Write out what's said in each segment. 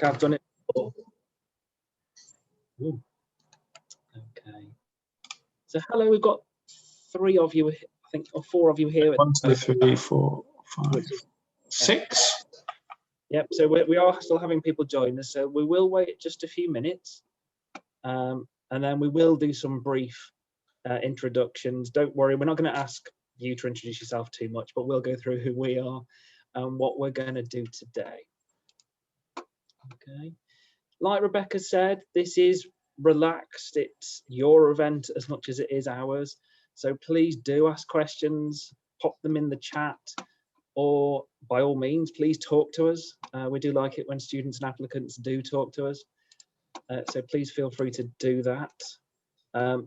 I've done it before. Ooh. Okay. So hello, we've got 3 of you, I think, or 4 of you here. 1, 2, 3, 4, 5, 6. Yep. So we are still having people join us. So we will wait just a few minutes, and then we will do some brief introductions. Don't worry, we're not going to ask you to introduce yourself too much, but we'll go through who we are and what we're going to do today. Okay. Like Rebecca said, this is relaxed. It's your event as much as it is ours. So please do ask questions, pop them in the chat, or by all means, please talk to us. We do like it when students and applicants do talk to us. So please feel free to do that.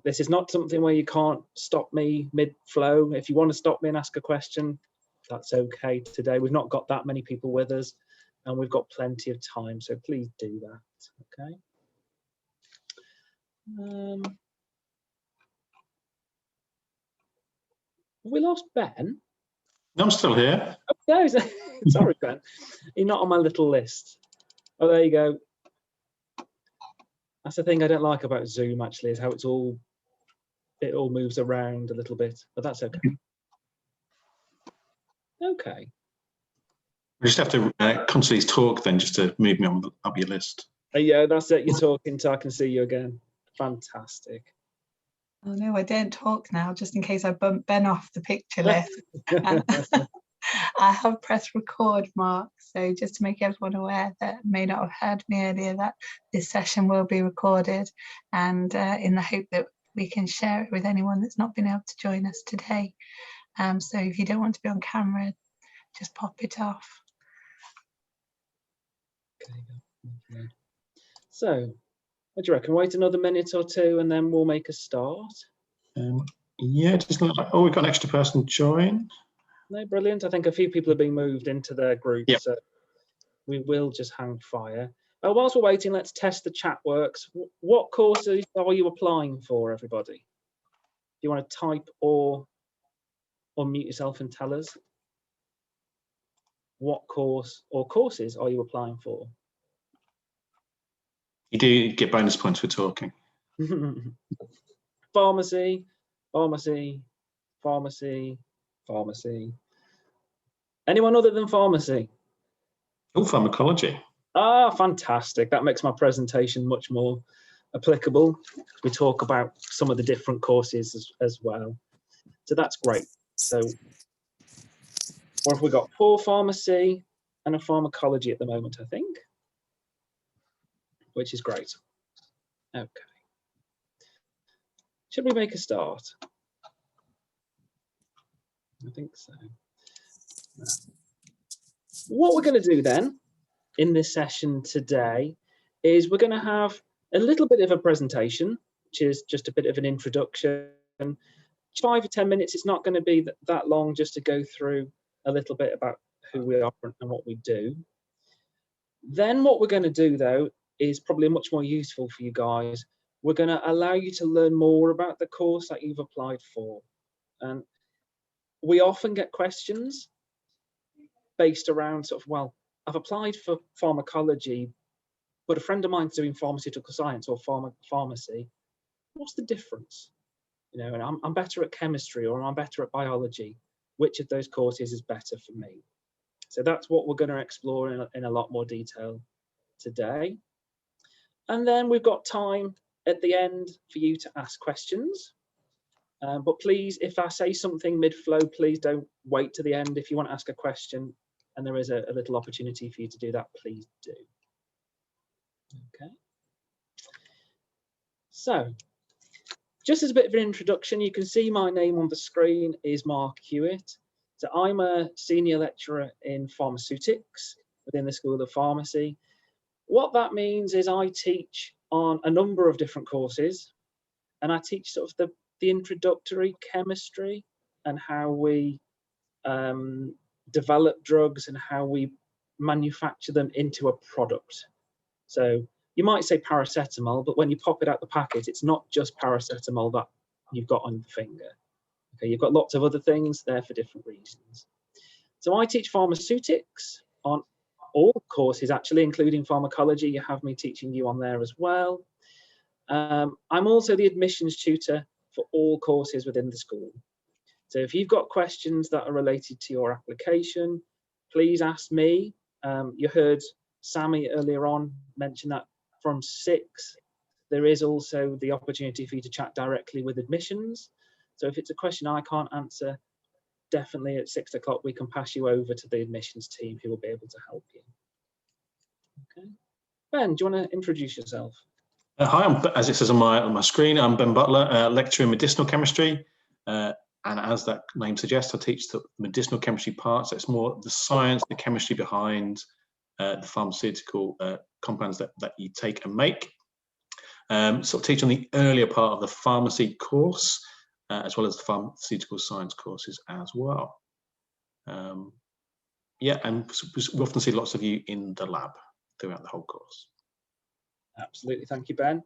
This is not something where you can't stop me mid-flow. If you want to stop me and ask a question, that's okay today. We've not got that many people with us, and we've got plenty of time, so please do that, okay? Have we lost Ben? No, I'm still here. Oh, no, sorry, Ben. You're not on my little list. Oh, there you go. That's the thing I don't like about Zoom, actually, is how it all moves around a little bit, but that's okay. Okay. We just have to constantly talk then, just to move me on up your list. Yeah, that's it. You're talking, so I can see you again. Fantastic. Oh no, I don't talk now, just in case I bump Ben off the picture list. I have pressed record, Mark, so just to make everyone aware that may not have heard me earlier, that this session will be recorded, and in the hope that we can share it with anyone that's not been able to join us today. So if you don't want to be on camera, just pop it off. Okay. So, what do you reckon? Wait another minute or 2 and then we'll make a start? Yeah, it doesn't look like, oh, we've got an extra person join. No, brilliant. I think a few people are being moved into their groups, yep. So we will just hang fire. Whilst we're waiting, let's test the chat works. What courses are you applying for, everybody? Do you want to type or unmute yourself and tell us? What course or courses are you applying for? You do get bonus points for talking. Pharmacy, pharmacy, pharmacy, pharmacy. Anyone other than pharmacy? Oh, pharmacology. Ah, fantastic. That makes my presentation much more applicable. We talk about some of the different courses as well. So that's great. So what have we got? 4 pharmacy and a pharmacology at the moment, I think, which is great. Okay. Should we make a start? I think so. What we're going to do then in this session today is we're going to have a little bit of a presentation, which is just a bit of an introduction. 5 or 10 minutes, it's not going to be that long, just to go through a little bit about who we are and what we do. Then what we're going to do, though, is probably much more useful for you guys. We're going to allow you to learn more about the course that you've applied for. And we often get questions based around sort of, well, I've applied for pharmacology, but a friend of mine's doing pharmaceutical science or pharmacy. What's the difference? You know, and I'm better at chemistry or I'm better at biology. Which of those courses is better for me? So that's what we're going to explore in a lot more detail today. And then we've got time at the end for you to ask questions. But please, if I say something mid-flow, please don't wait to the end. If you want to ask a question and there is a little opportunity for you to do that, please do. Okay. So, just as a bit of an introduction, you can see my name on the screen is Mark Hewitt. So I'm a senior lecturer in pharmaceutics within the School of Pharmacy. What that means is I teach on a number of different courses, and I teach sort of the introductory chemistry and how we develop drugs and how we manufacture them into a product. So you might say paracetamol, but when you pop it out the packet, it's not just paracetamol that you've got on your finger. Okay, you've got lots of other things there for different reasons. So I teach pharmaceutics on all courses actually, including pharmacology. You have me teaching you on there as well. I'm also the admissions tutor for all courses within the school. So if you've got questions that are related to your application, please ask me. You heard Sammy earlier on mention that from 6, there is also the opportunity for you to chat directly with admissions. So if it's a question I can't answer, definitely at 6 o'clock, we can pass you over to the admissions team who will be able to help you. Okay. Ben, do you want to introduce yourself? Hi, as it says on my screen, I'm Ben Butler, lecturer in medicinal chemistry. And as that name suggests, I teach the medicinal chemistry part. So it's more the science, the chemistry behind the pharmaceutical compounds that you take and make. So I teach on the earlier part of the pharmacy course, as well as the pharmaceutical science courses as well. Yeah, and we often see lots of you in the lab throughout the whole course. Absolutely, thank you, Ben.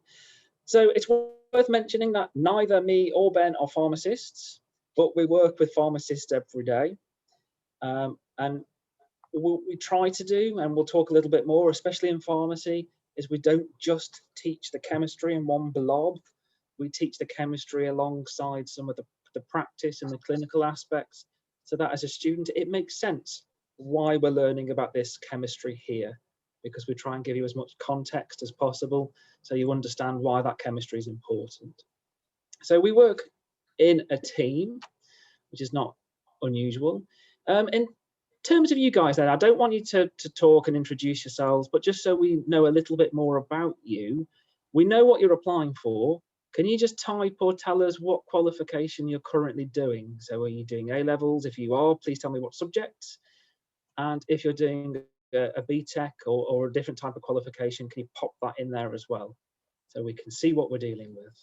So it's worth mentioning that neither me or Ben are pharmacists, but we work with pharmacists every day. And what we try to do, and we'll talk a little bit more, especially in pharmacy, is we don't just teach the chemistry in one blob. We teach the chemistry alongside some of the practice and the clinical aspects, so that as a student, it makes sense why we're learning about this chemistry here, because we try and give you as much context as possible so you understand why that chemistry is important. So we work in a team, which is not unusual. In terms of you guys then, I don't want you to talk and introduce yourselves, but just so we know a little bit more about you, we know what you're applying for. Can you just type or tell us what qualification you're currently doing? So are you doing A-levels? If you are, please tell me what subjects. And if you're doing a BTEC or a different type of qualification, can you pop that in there as well, so we can see what we're dealing with?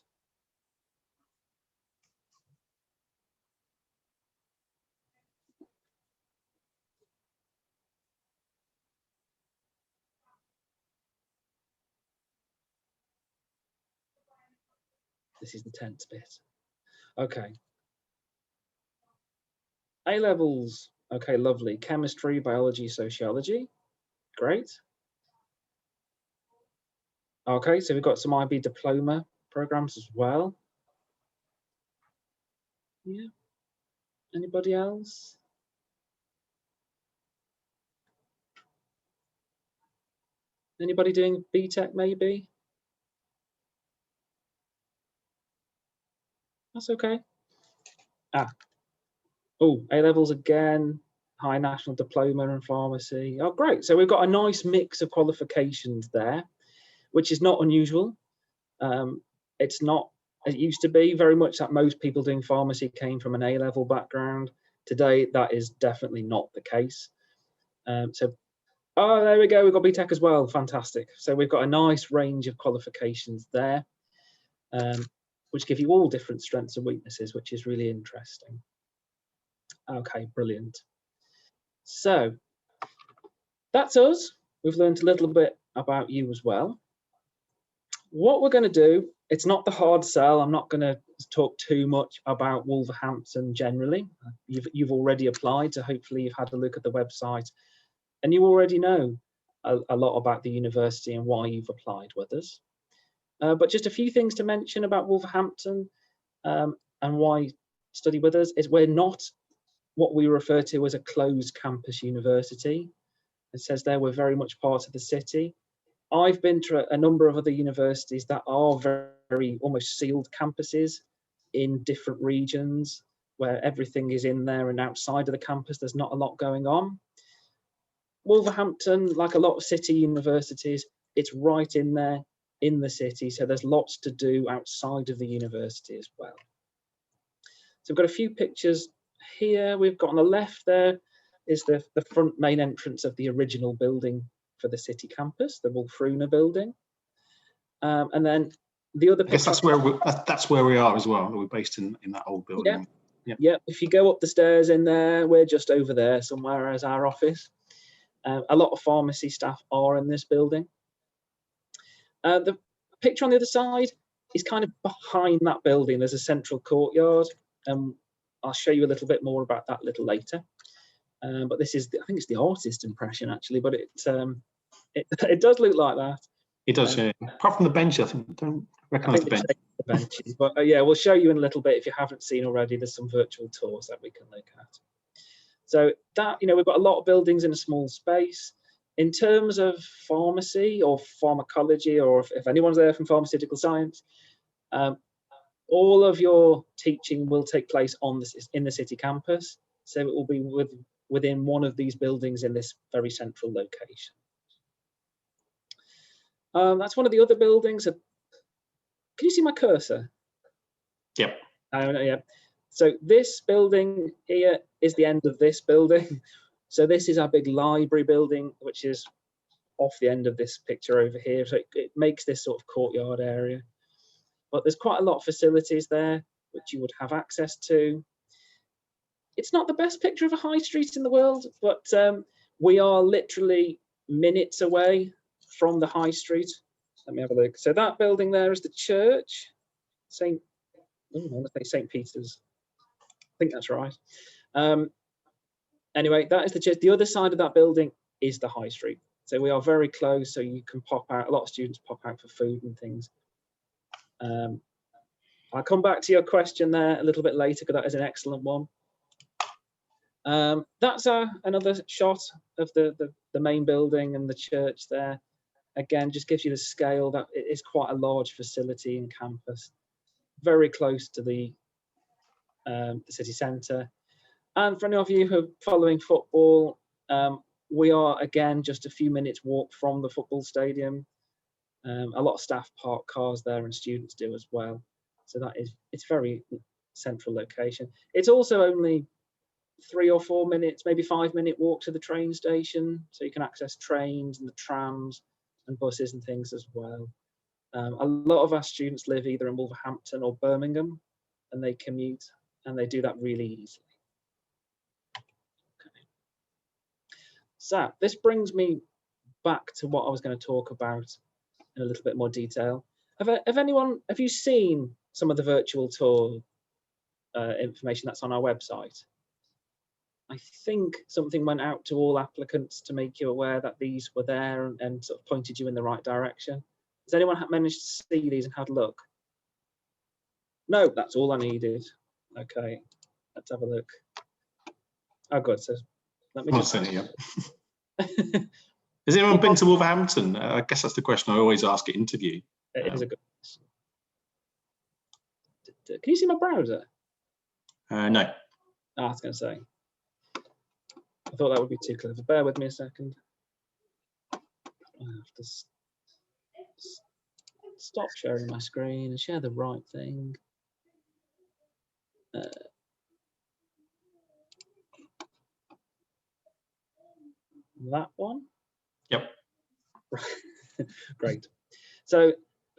This is the tense bit. Okay. A-levels. Okay, lovely. Chemistry, biology, sociology. Great. Okay, so we've got some IB diploma programs as well. Yeah. Anybody else? Anybody doing BTEC maybe? That's okay. Oh, A-levels again, high national diploma in pharmacy. Oh, great. So we've got a nice mix of qualifications there, which is not unusual. It's not, it used to be very much that most people doing pharmacy came from an A-level background. Today, that is definitely not the case. Oh, there we go. We've got BTEC as well. Fantastic. So we've got a nice range of qualifications there, which give you all different strengths and weaknesses, which is really interesting. Okay, brilliant. So that's us. We've learned a little bit about you as well. What we're going to do, it's not the hard sell. I'm not going to talk too much about Wolverhampton generally. You've already applied, so hopefully you've had a look at the website and you already know a lot about the university and why you've applied with us. But just a few things to mention about Wolverhampton and why study with us is we're not what we refer to as a closed campus university. It says there we're very much part of the city. I've been to a number of other universities that are very almost sealed campuses in different regions where everything is in there, and outside of the campus there's not a lot going on. Wolverhampton, like a lot of city universities, it's right in there in the city, so there's lots to do outside of the university as well. So we've got a few pictures here. We've got on the left there is the front main entrance of the original building for the city campus, the Wulfruna building. And then the other picture. I guess that's where we are as well. We're based in that old building. Yeah. If you go up the stairs in there, we're just over there somewhere as our office. A lot of pharmacy staff are in this building. The picture on the other side is kind of behind that building. There's a central courtyard. I'll show you a little bit more about that a little later. But this is, I think it's the artist impression actually, but it does look like that. It does, yeah. Apart from the bench, I think, don't recognise the bench. The benches, but yeah, we'll show you in a little bit. If you haven't seen already, there's some virtual tours that we can look at. So that, we've got a lot of buildings in a small space. In terms of pharmacy or pharmacology, or if anyone's there from pharmaceutical science, all of your teaching will take place in the city campus. So it will be within one of these buildings in this very central location. That's one of the other buildings. Can you see my cursor? Yep. Yeah. So this building here is the end of this building. So this is our big library building, which is off the end of this picture over here. So it makes this sort of courtyard area. But there's quite a lot of facilities there, which you would have access to. It's not the best picture of a high street in the world, but we are literally minutes away from the high street. Let me have a look. So that building there is the church, I want to say St. Peter's. I think that's right. Anyway, that is the church. The other side of that building is the high street. So we are very close, so you can pop out. A lot of students pop out for food and things. I'll come back to your question there a little bit later, because that is an excellent one. That's another shot of the main building and the church there. Again, just gives you the scale that it is quite a large facility and campus, very close to the city centre. And for any of you who are following football, we are again just a few minutes walk from the football stadium. A lot of staff park cars there, and students do as well. So it's very central location. It's also only 3 or 4 minutes, maybe 5-minute walk to the train station, so you can access trains and the trams and buses and things as well. A lot of our students live either in Wolverhampton or Birmingham, and they commute, and they do that really easily. Okay. So this brings me back to what I was going to talk about in a little bit more detail. Have you seen some of the virtual tour information that's on our website? I think something went out to all applicants to make you aware that these were there and sort of pointed you in the right direction. Has anyone managed to see these and had a look? No, that's all I needed. Okay, let's have a look. Oh, good. So let me just. Has anyone been to Wolverhampton? I guess that's the question I always ask at interview. It is a good question. Can you see my browser? No. I was going to say. I thought that would be too clever. Bear with me a second. I have to stop sharing my screen and share the right thing. That one? Yep. Great. So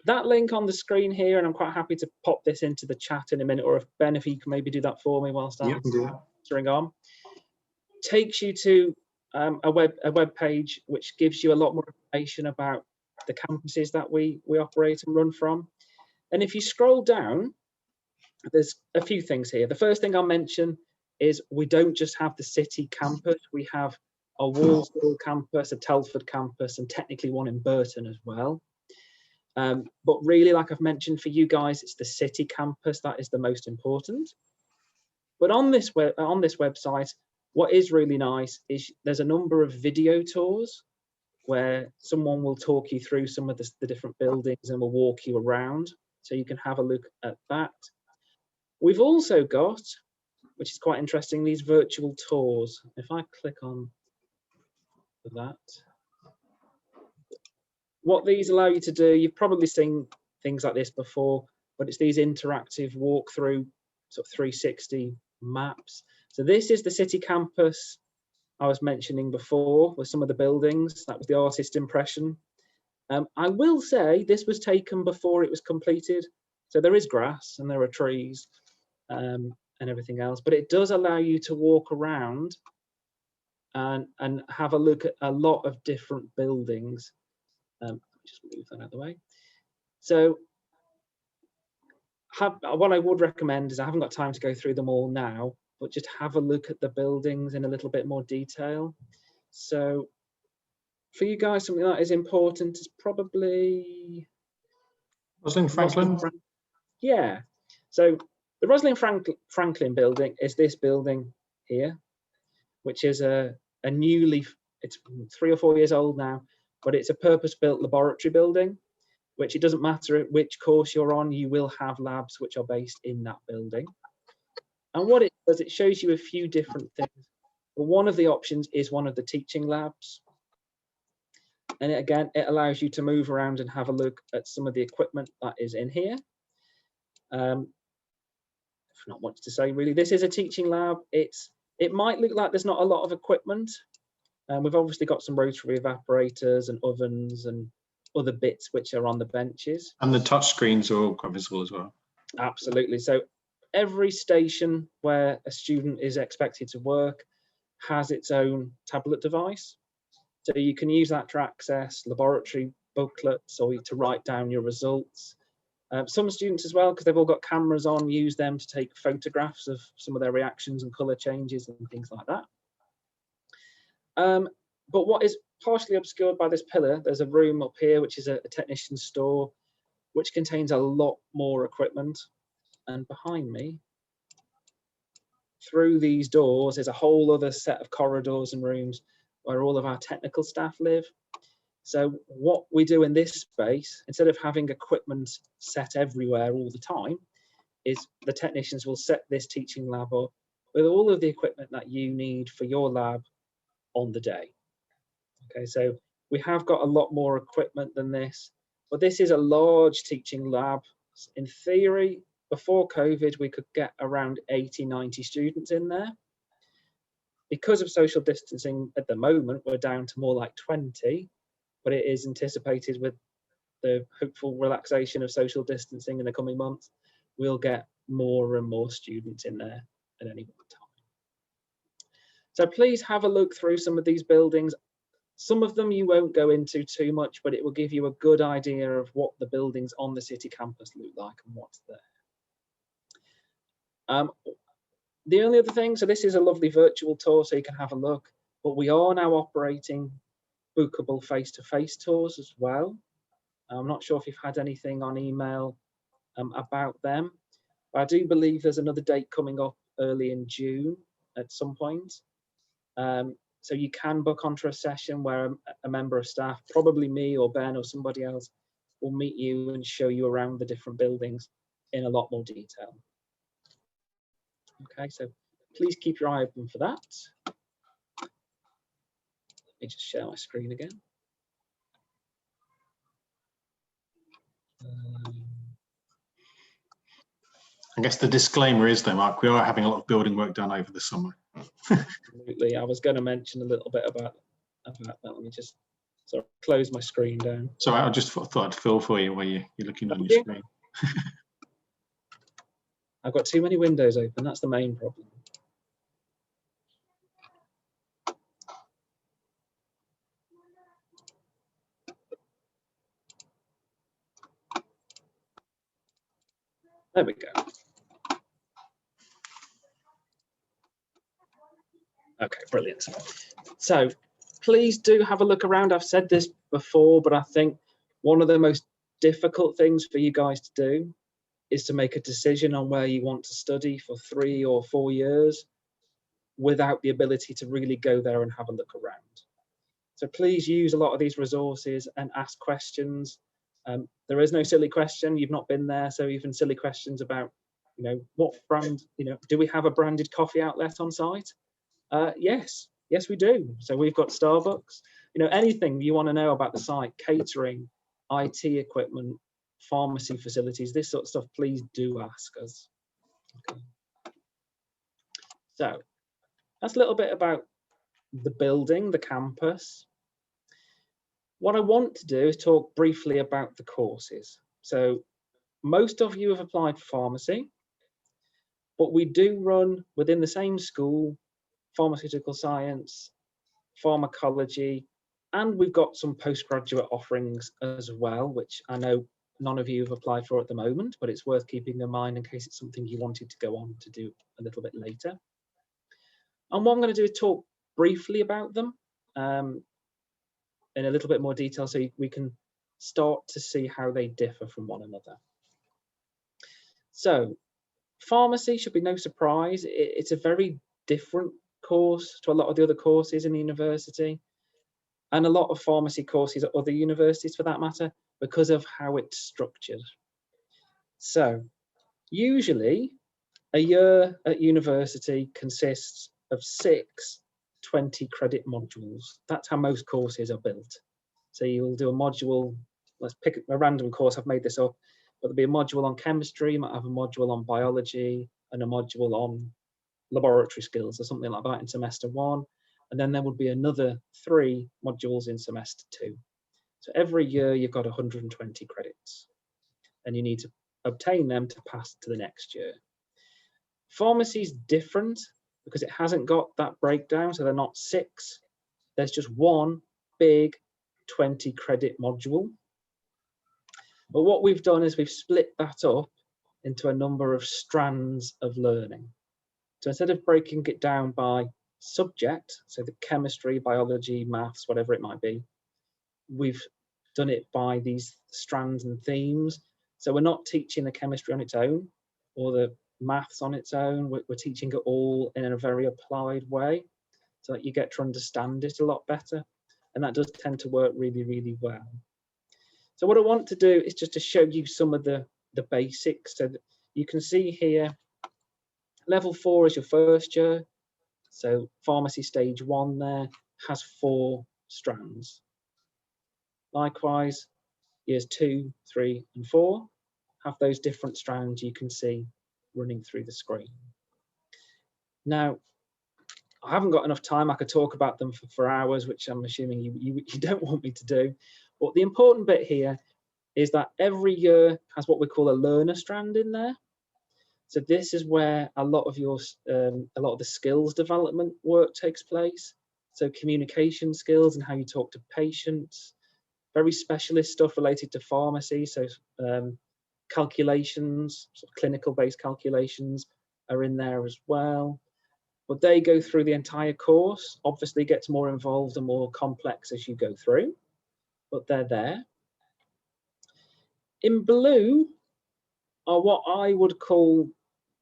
that link on the screen here, and I'm quite happy to pop this into the chat in a minute, or if Ben, if you can maybe do that for me whilst I'm answering on, takes you to a web page which gives you a lot more information about the campuses that we operate and run from. And if you scroll down, there's a few things here. The first thing I'll mention is we don't just have the city campus, we have a Walsall campus, a Telford campus, and technically one in Burton as well. But really, like I've mentioned, for you guys, it's the city campus that is the most important. But on this website, what is really nice is there's a number of video tours where someone will talk you through some of the different buildings and will walk you around, so you can have a look at that. We've also got, which is quite interesting, these virtual tours. If I click on that, what these allow you to do, you've probably seen things like this before, but it's these interactive walkthrough sort of 360 maps. So this is the city campus I was mentioning before with some of the buildings. That was the artist impression. I will say this was taken before it was completed. So there is grass and there are trees and everything else, but it does allow you to walk around and have a look at a lot of different buildings. Just move that out of the way. So what I would recommend is, I haven't got time to go through them all now, but just have a look at the buildings in a little bit more detail. So for you guys, something that is important is probably Rosalind Franklin. Yeah. So the Rosalind Franklin building is this building here, which is a newly, it's 3 or 4 years old now, but it's a purpose-built laboratory building, which it doesn't matter which course you're on, you will have labs which are based in that building. And what it does, it shows you a few different things. But one of the options is one of the teaching labs. And again, it allows you to move around and have a look at some of the equipment that is in here. Not much to say really. This is a teaching lab. It might look like there's not a lot of equipment. We've obviously got some rotary evaporators and ovens and other bits which are on the benches. And the touch screens are all quite visible as well. Absolutely. So every station where a student is expected to work has its own tablet device. So you can use that to access laboratory booklets or to write down your results. Some students as well, because they've all got cameras on, use them to take photographs of some of their reactions and colour changes and things like that. But what is partially obscured by this pillar, there's a room up here which is a technician's store, which contains a lot more equipment. And behind me, through these doors, is a whole other set of corridors and rooms where all of our technical staff live. So what we do in this space, instead of having equipment set everywhere all the time, is the technicians will set this teaching lab up with all of the equipment that you need for your lab on the day. Okay, so we have got a lot more equipment than this, but this is a large teaching lab. In theory, before COVID, we could get around 80, 90 students in there. Because of social distancing at the moment, we're down to more like 20. But it is anticipated with the hopeful relaxation of social distancing in the coming months, we'll get more and more students in there at any one time. So please have a look through some of these buildings. Some of them you won't go into too much, but it will give you a good idea of what the buildings on the city campus look like and what's there. The only other thing, so this is a lovely virtual tour, so you can have a look, but we are now operating bookable face-to-face tours as well. I'm not sure if you've had anything on email about them, but I do believe there's another date coming up early in June at some point. So you can book onto a session where a member of staff, probably me or Ben or somebody else, will meet you and show you around the different buildings in a lot more detail. Okay, so please keep your eye open for that. Let me just share my screen again. I guess the disclaimer is though, Mark, we are having a lot of building work done over the summer. Absolutely. I was going to mention a little bit about that. Let me just close my screen down. Sorry, I just thought I'd fill for you while you're looking on your screen. I've got too many windows open. That's the main problem. There we go. Okay, brilliant. So please do have a look around. I've said this before, but I think one of the most difficult things for you guys to do is to make a decision on where you want to study for 3 or 4 years without the ability to really go there and have a look around. So please use a lot of these resources and ask questions. There is no silly question. You've not been there, so even silly questions about, what brand, do we have a branded coffee outlet on site? Yes, we do. So we've got Starbucks. Anything you want to know about the site, catering, IT equipment, pharmacy facilities, this sort of stuff, please do ask us. Okay. So that's a little bit about the building, the campus. What I want to do is talk briefly about the courses. So most of you have applied for pharmacy, but we do run within the same school pharmaceutical science, pharmacology, and we've got some postgraduate offerings as well, which I know none of you have applied for at the moment, but it's worth keeping in mind in case it's something you wanted to go on to do a little bit later. And what I'm going to do is talk briefly about them in a little bit more detail so we can start to see how they differ from one another. So pharmacy should be no surprise. It's a very different course to a lot of the other courses in the university, and a lot of pharmacy courses at other universities for that matter, because of how it's structured. So usually a year at university consists of 6 20-credit modules. That's how most courses are built. So you'll do a module, let's pick a random course, I've made this up, but there'll be a module on chemistry, you might have a module on biology, and a module on laboratory skills or something like that in semester 1. And then there would be another 3 modules in semester 2. So every year you've got 120 credits, and you need to obtain them to pass to the next year. Pharmacy is different because it hasn't got that breakdown, so they're not 6. There's just one big 20-credit module. But what we've done is we've split that up into a number of strands of learning. So instead of breaking it down by subject, so the chemistry, biology, maths, whatever it might be, we've done it by these strands and themes. So we're not teaching the chemistry on its own or the maths on its own. We're teaching it all in a very applied way so that you get to understand it a lot better. And that does tend to work really, really well. So what I want to do is just to show you some of the basics. So that you can see here, level 4 is your first year. So pharmacy stage 1 there has 4 strands. Likewise, years 2, 3, and 4 have those different strands you can see running through the screen. Now, I haven't got enough time. I could talk about them for hours, which I'm assuming you don't want me to do. But the important bit here is that every year has what we call a learner strand in there. So this is where a lot of the skills development work takes place. So communication skills and how you talk to patients, very specialist stuff related to pharmacy. So calculations, sort of clinical-based calculations are in there as well. But they go through the entire course. Obviously, it gets more involved and more complex as you go through, but they're there. In blue are what I would call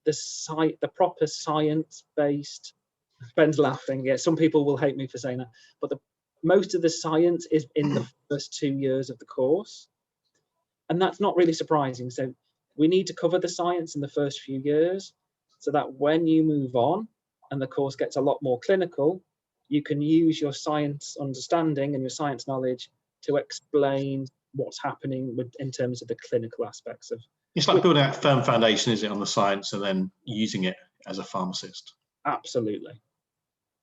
the proper science-based. Ben's laughing. Yeah, some people will hate me for saying that, but most of the science is in the first 2 years of the course, and that's not really surprising. So we need to cover the science in the first few years so that when you move on and the course gets a lot more clinical, you can use your science understanding and your science knowledge to explain what's happening in terms of the clinical aspects of. It's like building that firm foundation, is it, on the science and then using it as a pharmacist? Absolutely.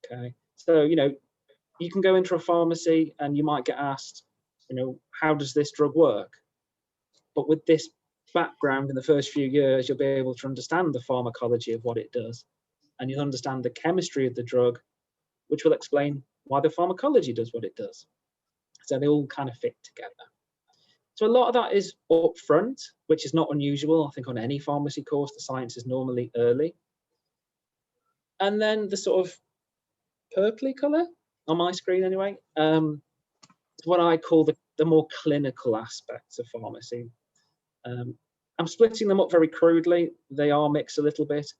Okay. So, you can go into a pharmacy and you might get asked, how does this drug work? But with this background in the first few years, you'll be able to understand the pharmacology of what it does. And you'll understand the chemistry of the drug, which will explain why the pharmacology does what it does. So they all kind of fit together. So a lot of that is up front, which is not unusual. I think on any pharmacy course, the science is normally early. And then the sort of purpley colour on my screen anyway, is what I call the more clinical aspects of pharmacy. I'm splitting them up very crudely. They are mixed a little bit,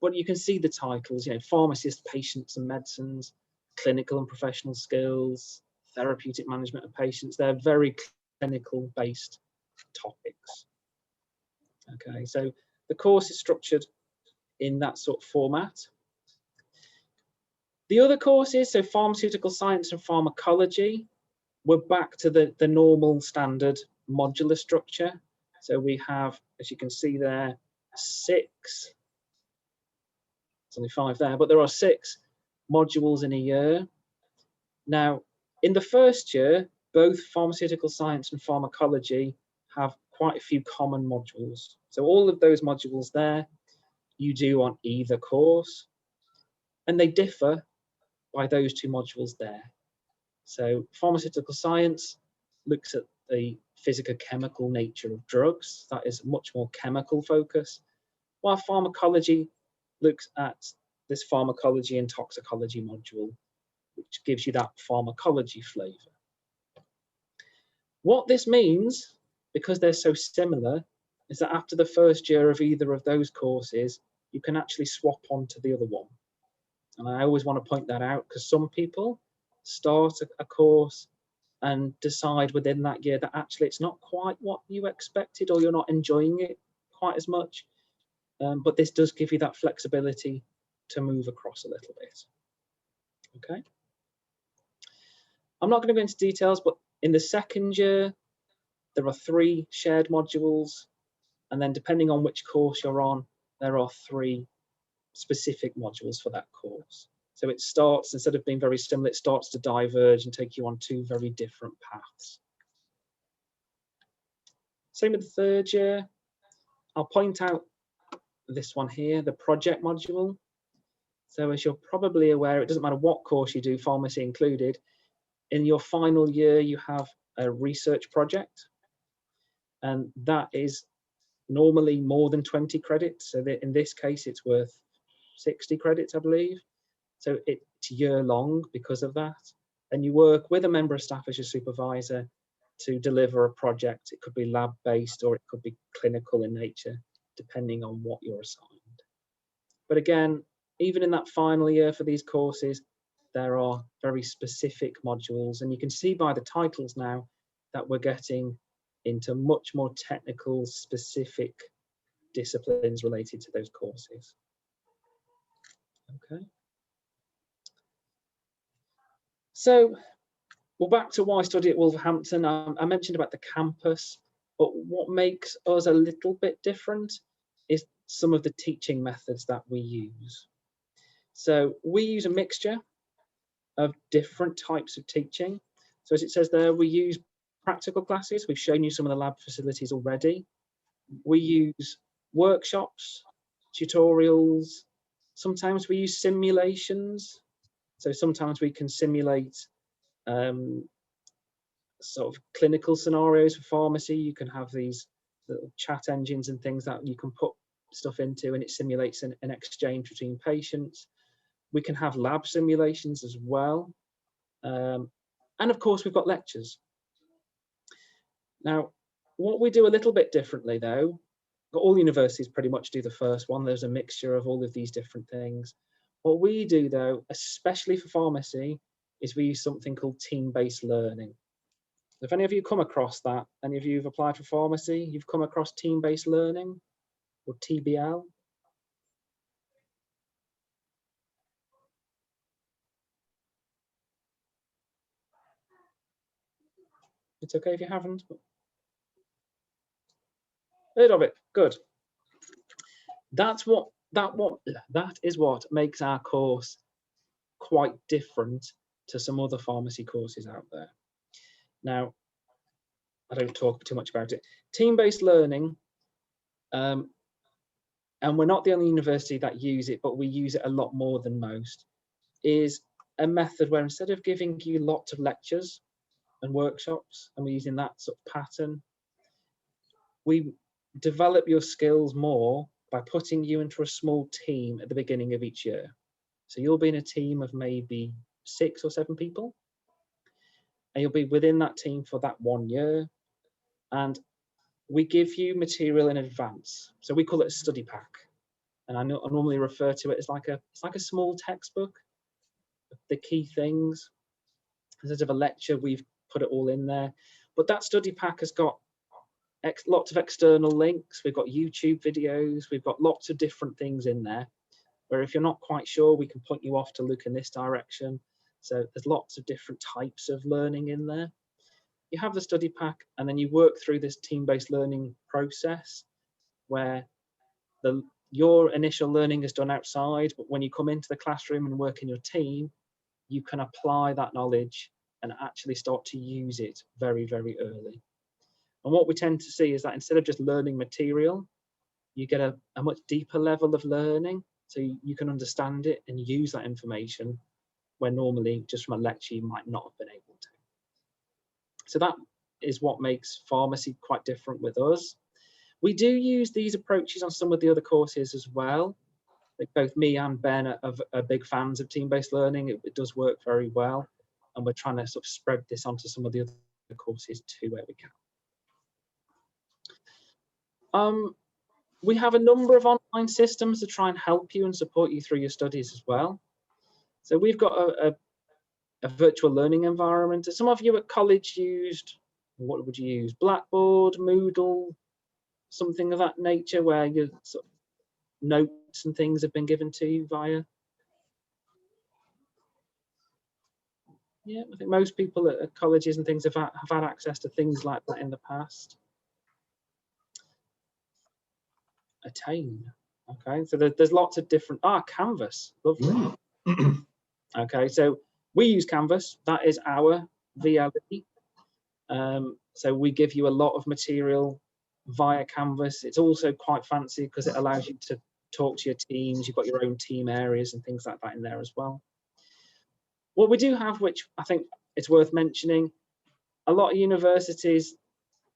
but you can see the titles, pharmacist, patients and medicines, clinical and professional skills, therapeutic management of patients. They're very clinical based topics. Okay, so the course is structured in that sort of format. The other courses, so pharmaceutical science and pharmacology, we're back to the normal standard modular structure. So we have, as you can see there, 6, there's only 5 there, but there are 6 modules in a year. Now, in the first year, both pharmaceutical science and pharmacology have quite a few common modules. So all of those modules there, you do on either course, and they differ by those 2 modules there. So pharmaceutical science looks at the physicochemical nature of drugs. That is much more chemical focus, while pharmacology looks at this pharmacology and toxicology module, which gives you that pharmacology flavour. What this means, because they're so similar, is that after the first year of either of those courses, you can actually swap on to the other one. And I always want to point that out, because some people start a course and decide within that year that actually it's not quite what you expected, or you're not enjoying it quite as much. But this does give you that flexibility to move across a little bit. Okay. I'm not going to go into details, but in the second year, there are 3 shared modules. And then depending on which course you're on, there are 3 specific modules for that course. So it starts, instead of being very similar, it starts to diverge and take you on 2 very different paths. Same with the third year. I'll point out this one here, the project module. So as you're probably aware, it doesn't matter what course you do, pharmacy included, in your final year, you have a research project. And that is normally more than 20 credits. So that in this case, it's worth 60 credits, I believe. So it's year long because of that. And you work with a member of staff as your supervisor to deliver a project. It could be lab based or it could be clinical in nature, depending on what you're assigned. But again, even in that final year for these courses, there are very specific modules. And you can see by the titles now that we're getting into much more technical, specific disciplines related to those courses. Okay. So, well, back to why I study at Wolverhampton. I mentioned about the campus, but what makes us a little bit different is some of the teaching methods that we use. So we use a mixture of different types of teaching. So as it says there, we use practical classes. We've shown you some of the lab facilities already. We use workshops, tutorials. Sometimes we use simulations. So sometimes we can simulate sort of clinical scenarios for pharmacy. You can have these little chat engines and things that you can put stuff into, and it simulates an exchange between patients. We can have lab simulations as well. And of course, we've got lectures. Now, what we do a little bit differently though, all universities pretty much do the first one. There's a mixture of all of these different things. What we do though, especially for pharmacy, is we use something called team-based learning. If any of you come across that, any of you who've applied for pharmacy, you've come across team-based learning or TBL? It's okay if you haven't. But heard of it, good. That is what makes our course quite different to some other pharmacy courses out there. Now, I don't talk too much about it. Team-based learning, and we're not the only university that use it, but we use it a lot more than most, is a method where instead of giving you lots of lectures and workshops, and we're using that sort of pattern, we develop your skills more by putting you into a small team at the beginning of each year. So you'll be in a team of maybe 6 or 7 people, and you'll be within that team for that 1 year. And we give you material in advance. So we call it a study pack. And I normally refer to it as like a small textbook, the key things. Instead of a lecture, we've put it all in there. But that study pack has got lots of external links. We've got YouTube videos. We've got lots of different things in there, where if you're not quite sure, we can point you off to look in this direction. So there's lots of different types of learning in there. You have the study pack, and then you work through this team-based learning process where your initial learning is done outside, but when you come into the classroom and work in your team, you can apply that knowledge and actually start to use it very, very early. And what we tend to see is that instead of just learning material, you get a much deeper level of learning, so you can understand it and use that information where normally just from a lecture you might not have been able to. So that is what makes pharmacy quite different with us. We do use these approaches on some of the other courses as well. think both me and Ben are big fans of team-based learning. It does work very well, and we're trying to sort of spread this onto some of the other courses too where we can. We have a number of online systems to try and help you and support you through your studies as well. So we've got a virtual learning environment. Some of you at college used, what would you use? Blackboard, Moodle, something of that nature, where your sort of notes and things have been given to you via. Yeah, I think most people at colleges and things have had access to things like that in the past. Attain. Okay, so there's lots of different, Canvas, lovely. Okay, so we use Canvas, that is our VLE. So we give you a lot of material via Canvas. It's also quite fancy because it allows you to talk to your teams. You've got your own team areas and things like that in there as well. What we do have, which I think it's worth mentioning, a lot of universities,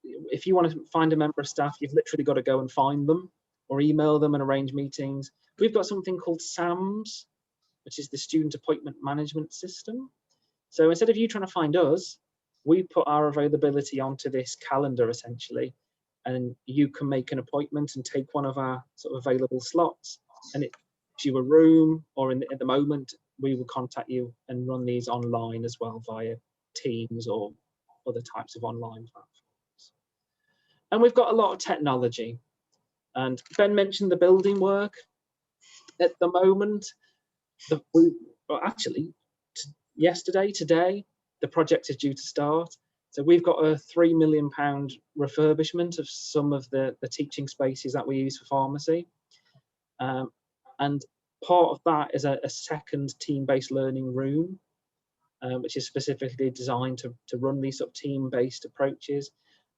if you want to find a member of staff, you've literally got to go and find them or email them and arrange meetings. We've got something called SAMS, which is the Student Appointment Management System. So instead of you trying to find us, we put our availability onto this calendar essentially, and you can make an appointment and take one of our sort of available slots, and it gives you a room, or at the moment we will contact you and run these online as well via Teams or other types of online platforms. And we've got a lot of technology, and Ben mentioned the building work. At the moment, today, the project is due to start. So we've got a £3 million refurbishment of some of the teaching spaces that we use for pharmacy. And part of that is a second team-based learning room, which is specifically designed to run these sort of team-based approaches.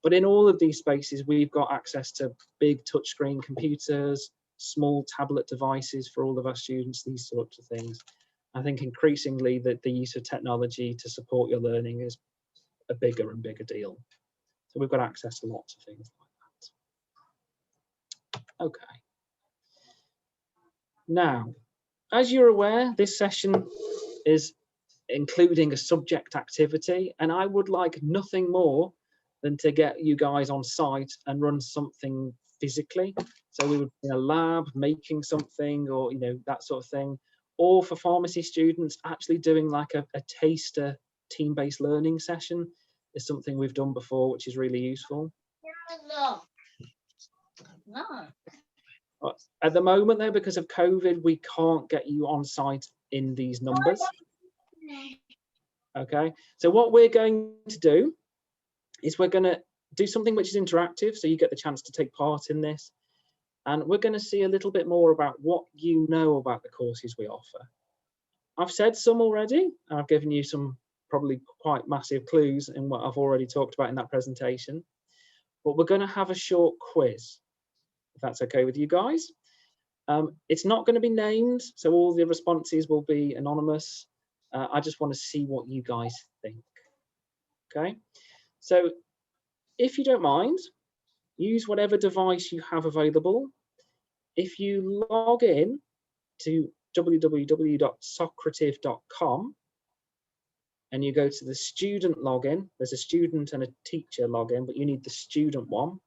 But in all of these spaces, we've got access to big touchscreen computers, small tablet devices for all of our students, these sorts of things. I think increasingly that the use of technology to support your learning is a bigger and bigger deal. So we've got access to lots of things like that. Okay. Now, as you're aware, this session is including a subject activity, and I would like nothing more than to get you guys on site and run something physically. So we would be in a lab making something, or that sort of thing, or for pharmacy students actually doing like a taster team-based learning session is something we've done before, which is really useful. No. At the moment though, because of COVID, we can't get you on site in these numbers. Okay, so what we're going to do is we're going to do something which is interactive, so you get the chance to take part in this, and we're going to see a little bit more about what you know about the courses we offer. I've said some already, and I've given you some probably quite massive clues in what I've already talked about in that presentation, but we're going to have a short quiz, if that's okay with you guys. It's not going to be named, so all the responses will be anonymous. I just want to see what you guys think. Okay, so if you don't mind, use whatever device you have available. If you log in to www.socrative.com and you go to the student login, there's a student and a teacher login, but you need the student one,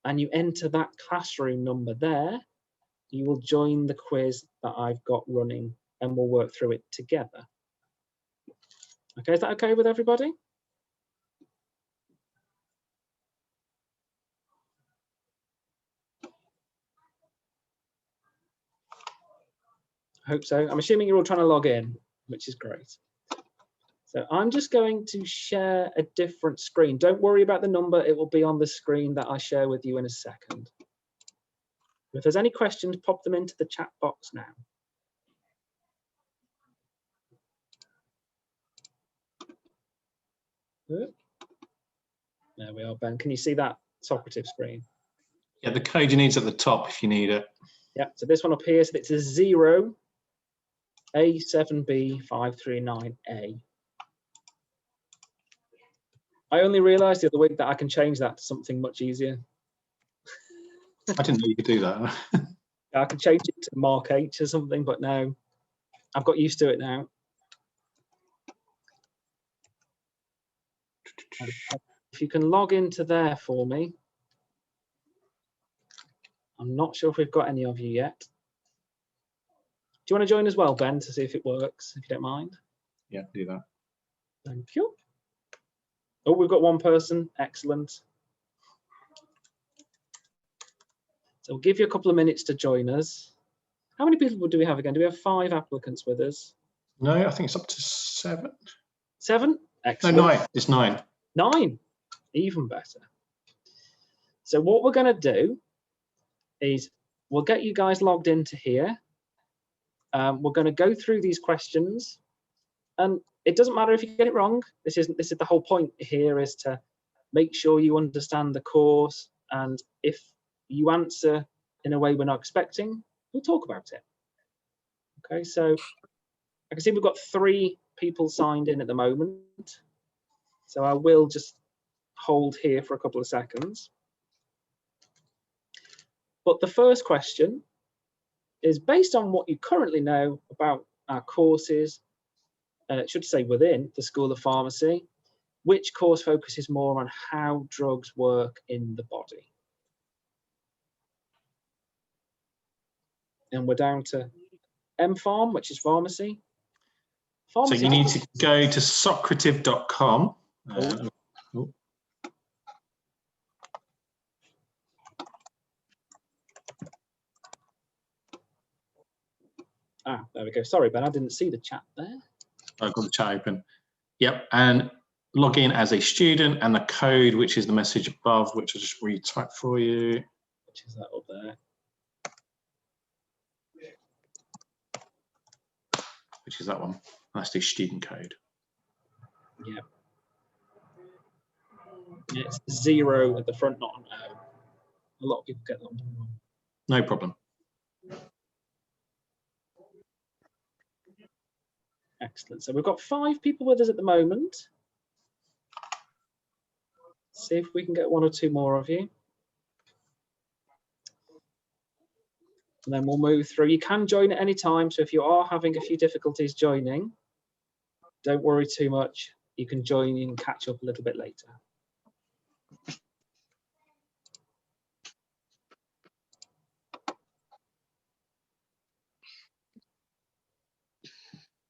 and you enter that classroom number there, you will join the quiz that I've got running and we'll work through it together. Okay, is that okay with everybody? I hope so. I'm assuming you're all trying to log in, which is great. So I'm just going to share a different screen. Don't worry about the number. It will be on the screen that I share with you in a second. If there's any questions, pop them into the chat box now. There we are, Ben. Can you see that Socrative screen? Yeah, the code you need is at the top if you need it. Yeah, so this one up here, so it's a 0 A7B539A. I only realised the other week that I can change that to something much easier. I didn't know you could do that. I could change it to Mark H or something, but no, I've got used to it now. If you can log into there for me. I'm not sure if we've got any of you yet. Do you want to join as well, Ben, to see if it works, if you don't mind? Yeah, do that. Thank you. Oh, we've got one person. Excellent. So we'll give you a couple of minutes to join us. How many people do we have again? Do we have 5 applicants with us? No, I think it's up to 7. 7? Excellent. No, 9. It's 9. 9, even better. So what we're going to do is we'll get you guys logged into here. We're going to go through these questions, and it doesn't matter if you get it wrong. This is the whole point here, is to make sure you understand the course, and if you answer in a way we're not expecting, we'll talk about it. Okay, so I can see we've got 3 people signed in at the moment, so I will just hold here for a couple of seconds. But the first question is based on what you currently know about our courses, it should say within the School of Pharmacy, which course focuses more on how drugs work in the body? And we're down to MPharm, which is pharmacy. So you need to go to socrative.com. There we go. Sorry, Ben, I didn't see the chat there. I've got the chat open. Yep, and log in as a student, and the code, which is the message above, which I'll just retype for you. Which is that up there? Which is that one. That's the student code. Yeah. It's 0 at the front, not an O. A lot of people get that one wrong. No problem. Excellent. So we've got 5 people with us at the moment. See if we can get 1 or 2 more of you. And then we'll move through. You can join at any time. So if you are having a few difficulties joining, don't worry too much. You can join and catch up a little bit later.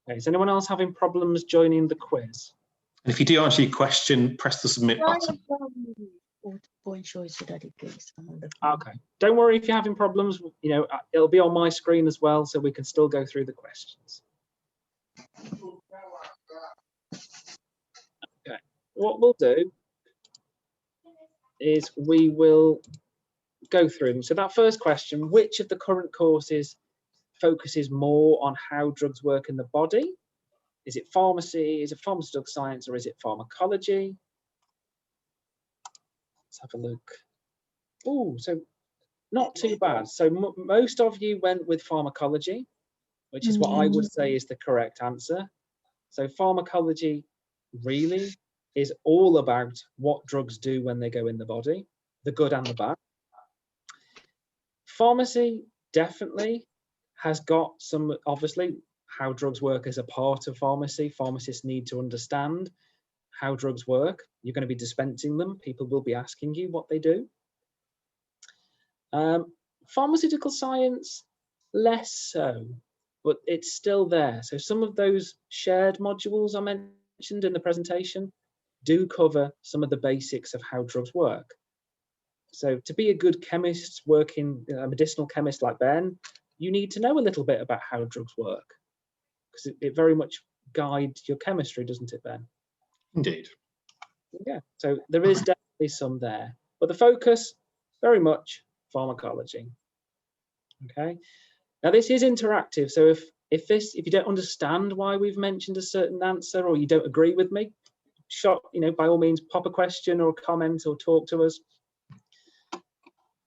Okay, is anyone else having problems joining the quiz? And if you do answer your question, press the submit button. Okay, don't worry if you're having problems. You know, it'll be on my screen as well, so we can still go through the questions. Okay, what we'll do is we will go through them. So that first question, which of the current courses focuses more on how drugs work in the body? Is it pharmacy, is it pharmaceutical science, or is it pharmacology? Let's have a look. Oh, so not too bad. So most of you went with pharmacology, which is what I would say is the correct answer. So pharmacology really is all about what drugs do when they go in the body, the good and the bad. Pharmacy definitely has got some, obviously, how drugs work as a part of pharmacy. Pharmacists need to understand how drugs work. You're going to be dispensing them. People will be asking you what they do. Pharmaceutical science, less so, but it's still there. So some of those shared modules I mentioned in the presentation do cover some of the basics of how drugs work. So to be a good chemist, working a medicinal chemist like Ben, you need to know a little bit about how drugs work, because it very much guides your chemistry, doesn't it, Ben? Indeed. Yeah, so there is definitely some there, but the focus very much pharmacology. Okay, now this is interactive, so if you don't understand why we've mentioned a certain answer, or you don't agree with me, by all means pop a question or a comment or talk to us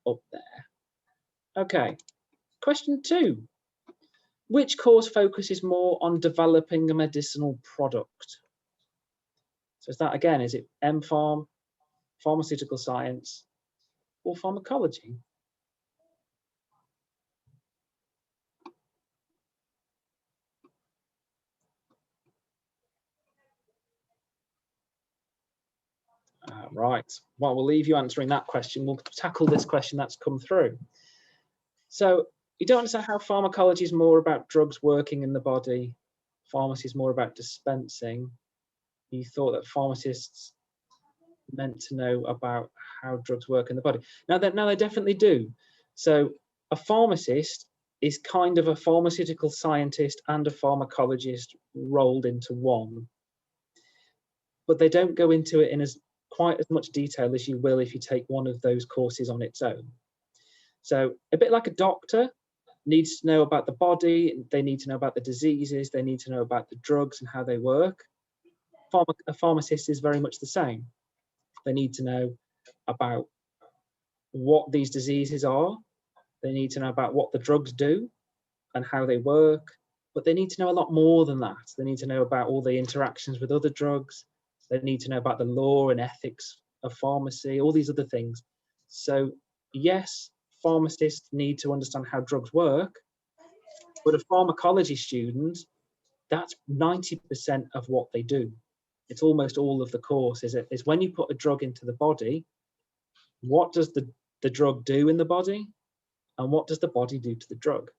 up there. Okay, question 2. Which course focuses more on developing a medicinal product? So is that, again, is it MPharm, pharmaceutical science, or pharmacology? Right, well, we'll leave you answering that question. We'll tackle this question that's come through. So you don't understand how pharmacology is more about drugs working in the body, pharmacy is more about dispensing. You thought that pharmacists meant to know about how drugs work in the body. Now they definitely do. So a pharmacist is kind of a pharmaceutical scientist and a pharmacologist rolled into one. But they don't go into it in quite as much detail as you will if you take one of those courses on its own. So a bit like a doctor needs to know about the body, they need to know about the diseases, they need to know about the drugs and how they work. A pharmacist is very much the same. They need to know about what these diseases are. They need to know about what the drugs do and how they work, but they need to know a lot more than that. They need to know about all the interactions with other drugs. They need to know about the law and ethics of pharmacy, all these other things. So yes, pharmacists need to understand how drugs work, but a pharmacology student, that's 90% of what they do. It's almost all of the course is when you put a drug into the body, what does the drug do in the body? And what does the body do to the drug?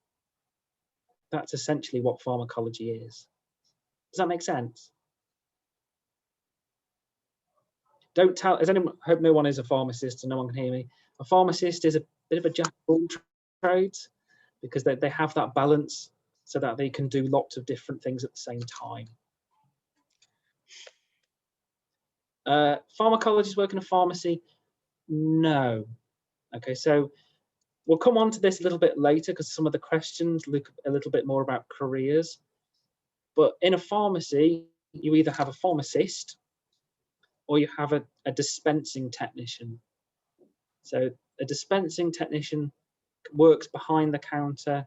That's essentially what pharmacology is. Does that make sense? Don't tell, I hope no one is a pharmacist and no one can hear me. A pharmacist is a bit of a jack of all trades because they have that balance so that they can do lots of different things at the same time. Pharmacologists work in a pharmacy? No. Okay, so we'll come on to this a little bit later because some of the questions look a little bit more about careers. But in a pharmacy, you either have a pharmacist or you have a dispensing technician. So a dispensing technician works behind the counter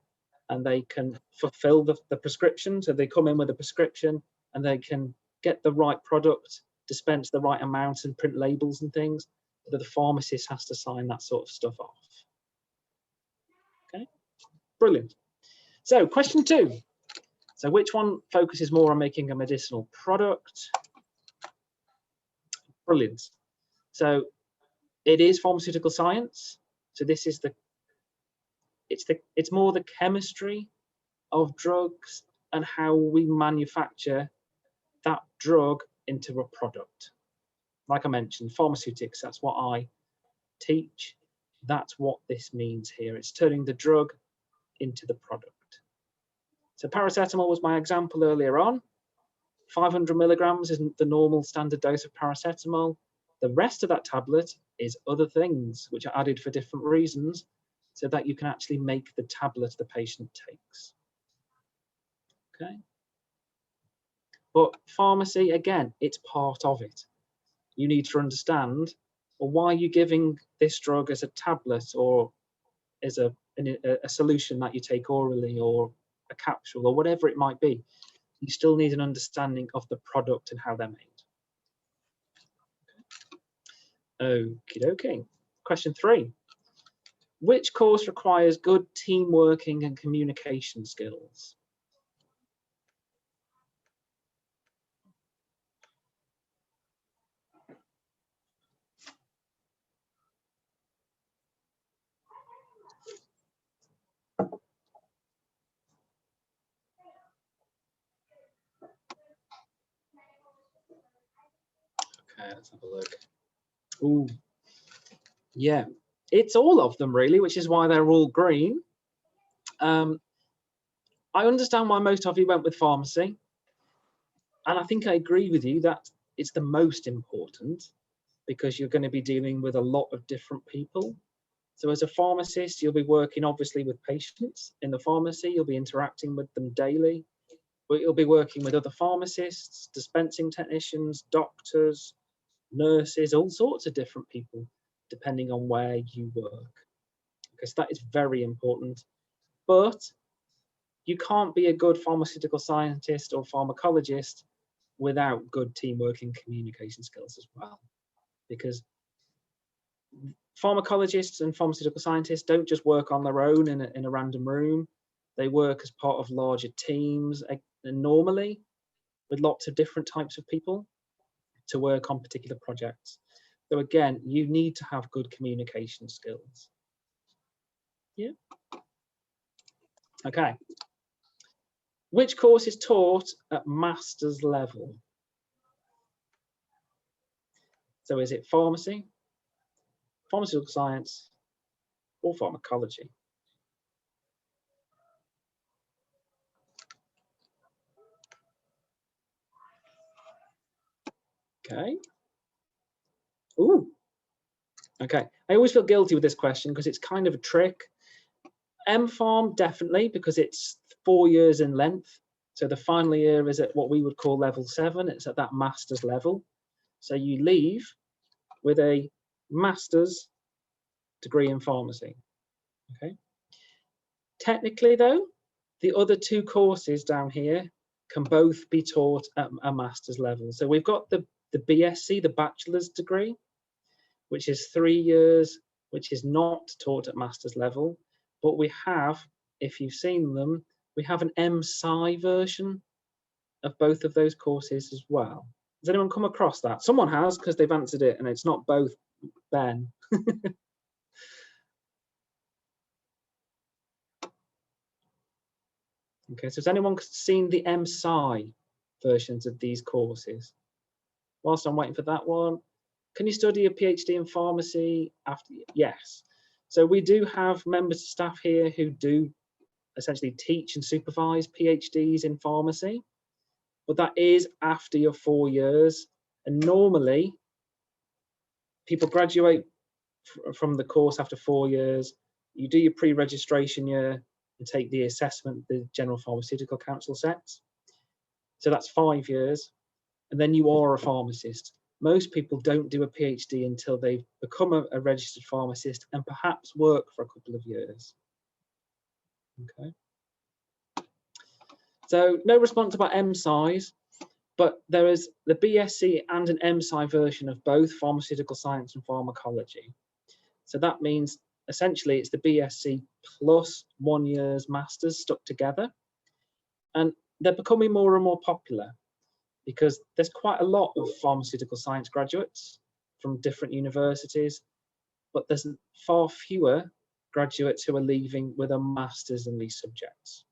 and they can fulfill the prescription. So they come in with a prescription and they can get the right product, dispense the right amount and print labels and things, but the pharmacist has to sign that sort of stuff off. Okay, brilliant. So question 2. So which one focuses more on making a medicinal product? Brilliant. So it is pharmaceutical science. So this is it's more the chemistry of drugs and how we manufacture that drug into a product. Like I mentioned, pharmaceutics, that's what I teach. That's what this means here. It's turning the drug into the product. So paracetamol was my example earlier on. 500 milligrams isn't the normal standard dose of paracetamol. The rest of that tablet is other things which are added for different reasons so that you can actually make the tablet the patient takes. Okay. But pharmacy, again, it's part of it. You need to understand, well, why are you giving this drug as a tablet or as a solution that you take orally or a capsule or whatever it might be. You still need an understanding of the product and how they're made. Okie dokie. Question 3. Which course requires good team working and communication skills? Okay, let's have a look. Ooh, yeah, it's all of them really, which is why they're all green. I understand why most of you went with pharmacy, and I think I agree with you that it's the most important because you're going to be dealing with a lot of different people. So as a pharmacist, you'll be working obviously with patients in the pharmacy, you'll be interacting with them daily, but you'll be working with other pharmacists, dispensing technicians, doctors, nurses, all sorts of different people, depending on where you work. Because that is very important. But you can't be a good pharmaceutical scientist or pharmacologist without good teamwork and communication skills as well. Because pharmacologists and pharmaceutical scientists don't just work on their own in a random room. They work as part of larger teams, and normally with lots of different types of people to work on particular projects. So again, you need to have good communication skills. Yeah. Okay. Which course is taught at master's level? So is it pharmacy, pharmaceutical science, or pharmacology? Okay. Ooh. Okay. I always feel guilty with this question because it's kind of a trick. M-Pharm, definitely, because it's 4 years in length. So the final year is at what we would call level 7. It's at that master's level. So you leave with a master's degree in pharmacy. Okay. Technically, though, the other 2 courses down here can both be taught at a master's level. So we've got the BSc, the bachelor's degree, which is 3 years, which is not taught at master's level. But we have, if you've seen them, we have an MSci version of both of those courses as well. Has anyone come across that? Someone has, because they've answered it, and it's not both. Ben. Okay, so has anyone seen the MSci versions of these courses? Whilst I'm waiting for that one, can you study a PhD in pharmacy after? Yes. So we do have members of staff here who do essentially teach and supervise PhDs in pharmacy, but that is after your 4 years. And normally people graduate from the course after 4 years. You do your pre-registration year and take the assessment the General Pharmaceutical Council sets. So that's 5 years. And then you are a pharmacist. Most people don't do a PhD until they've become a registered pharmacist and perhaps work for a couple of years. Okay. So no response about MScis, but there is the BSc and an MSci version of both pharmaceutical science and pharmacology. So that means essentially it's the BSc plus 1 year's master's stuck together. And they're becoming more and more popular because there's quite a lot of pharmaceutical science graduates from different universities, but there's far fewer graduates who are leaving with a master's in these subjects.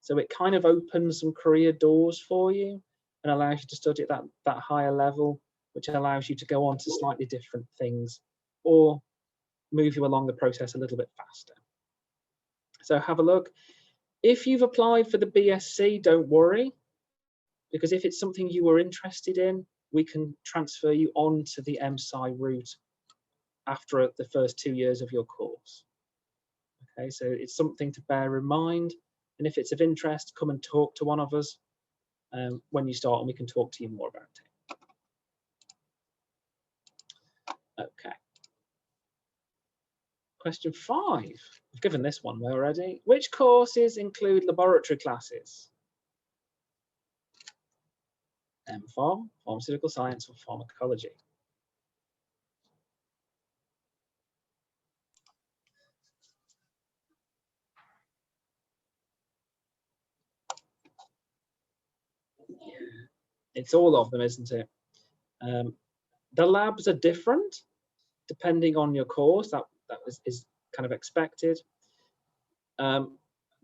So it kind of opens some career doors for you and allows you to study at that higher level, which allows you to go on to slightly different things or move you along the process a little bit faster. So have a look. If you've applied for the BSc, don't worry, because if it's something you were interested in, we can transfer you on to the MSci route after the first 2 years of your course. Okay, so it's something to bear in mind. And if it's of interest, come and talk to one of us when you start and we can talk to you more about it. Okay. Question 5. I've given this one already. Which courses include laboratory classes? M-Pharm, pharmaceutical science, or pharmacology? Yeah, it's all of them, isn't it? The labs are different depending on your course. That is kind of expected. The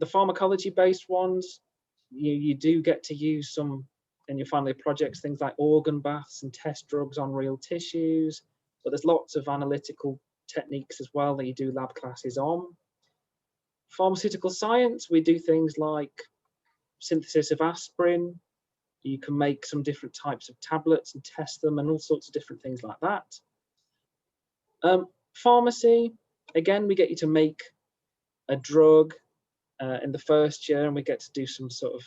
pharmacology-based ones, you do get to use some in your final year projects, things like organ baths and test drugs on real tissues, but there's lots of analytical techniques as well that you do lab classes on. Pharmaceutical science, we do things like synthesis of aspirin. You can make some different types of tablets and test them and all sorts of different things like that. Pharmacy, again, we get you to make a drug in the first year, and we get to do some sort of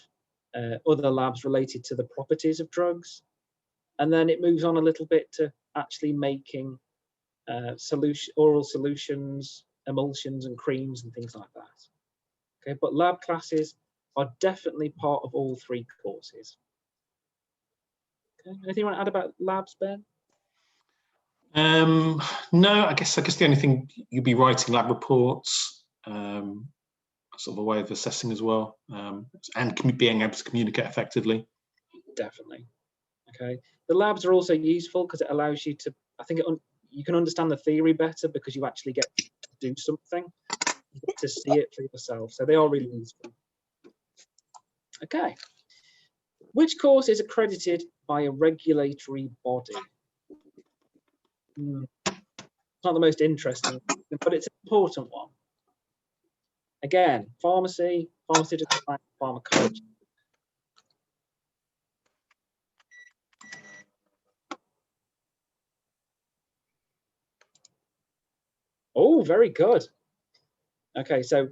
other labs related to the properties of drugs. And then it moves on a little bit to actually making oral solutions, emulsions and creams and things like that. Okay, but lab classes are definitely part of all 3 courses. Okay, anything you want to add about labs, Ben? No, I guess the only thing, you'd be writing lab reports, sort of a way of assessing as well, and being able to communicate effectively. Definitely. Okay. The labs are also useful because it allows you to, I think you can understand the theory better because you actually get to do something. You get to see it for yourself. So they are really useful. Okay. Which course is accredited by a regulatory body? It's not the most interesting, but it's an important one. Again, pharmacy, pharmaceutical science, pharmacology. Oh, very good. Okay, so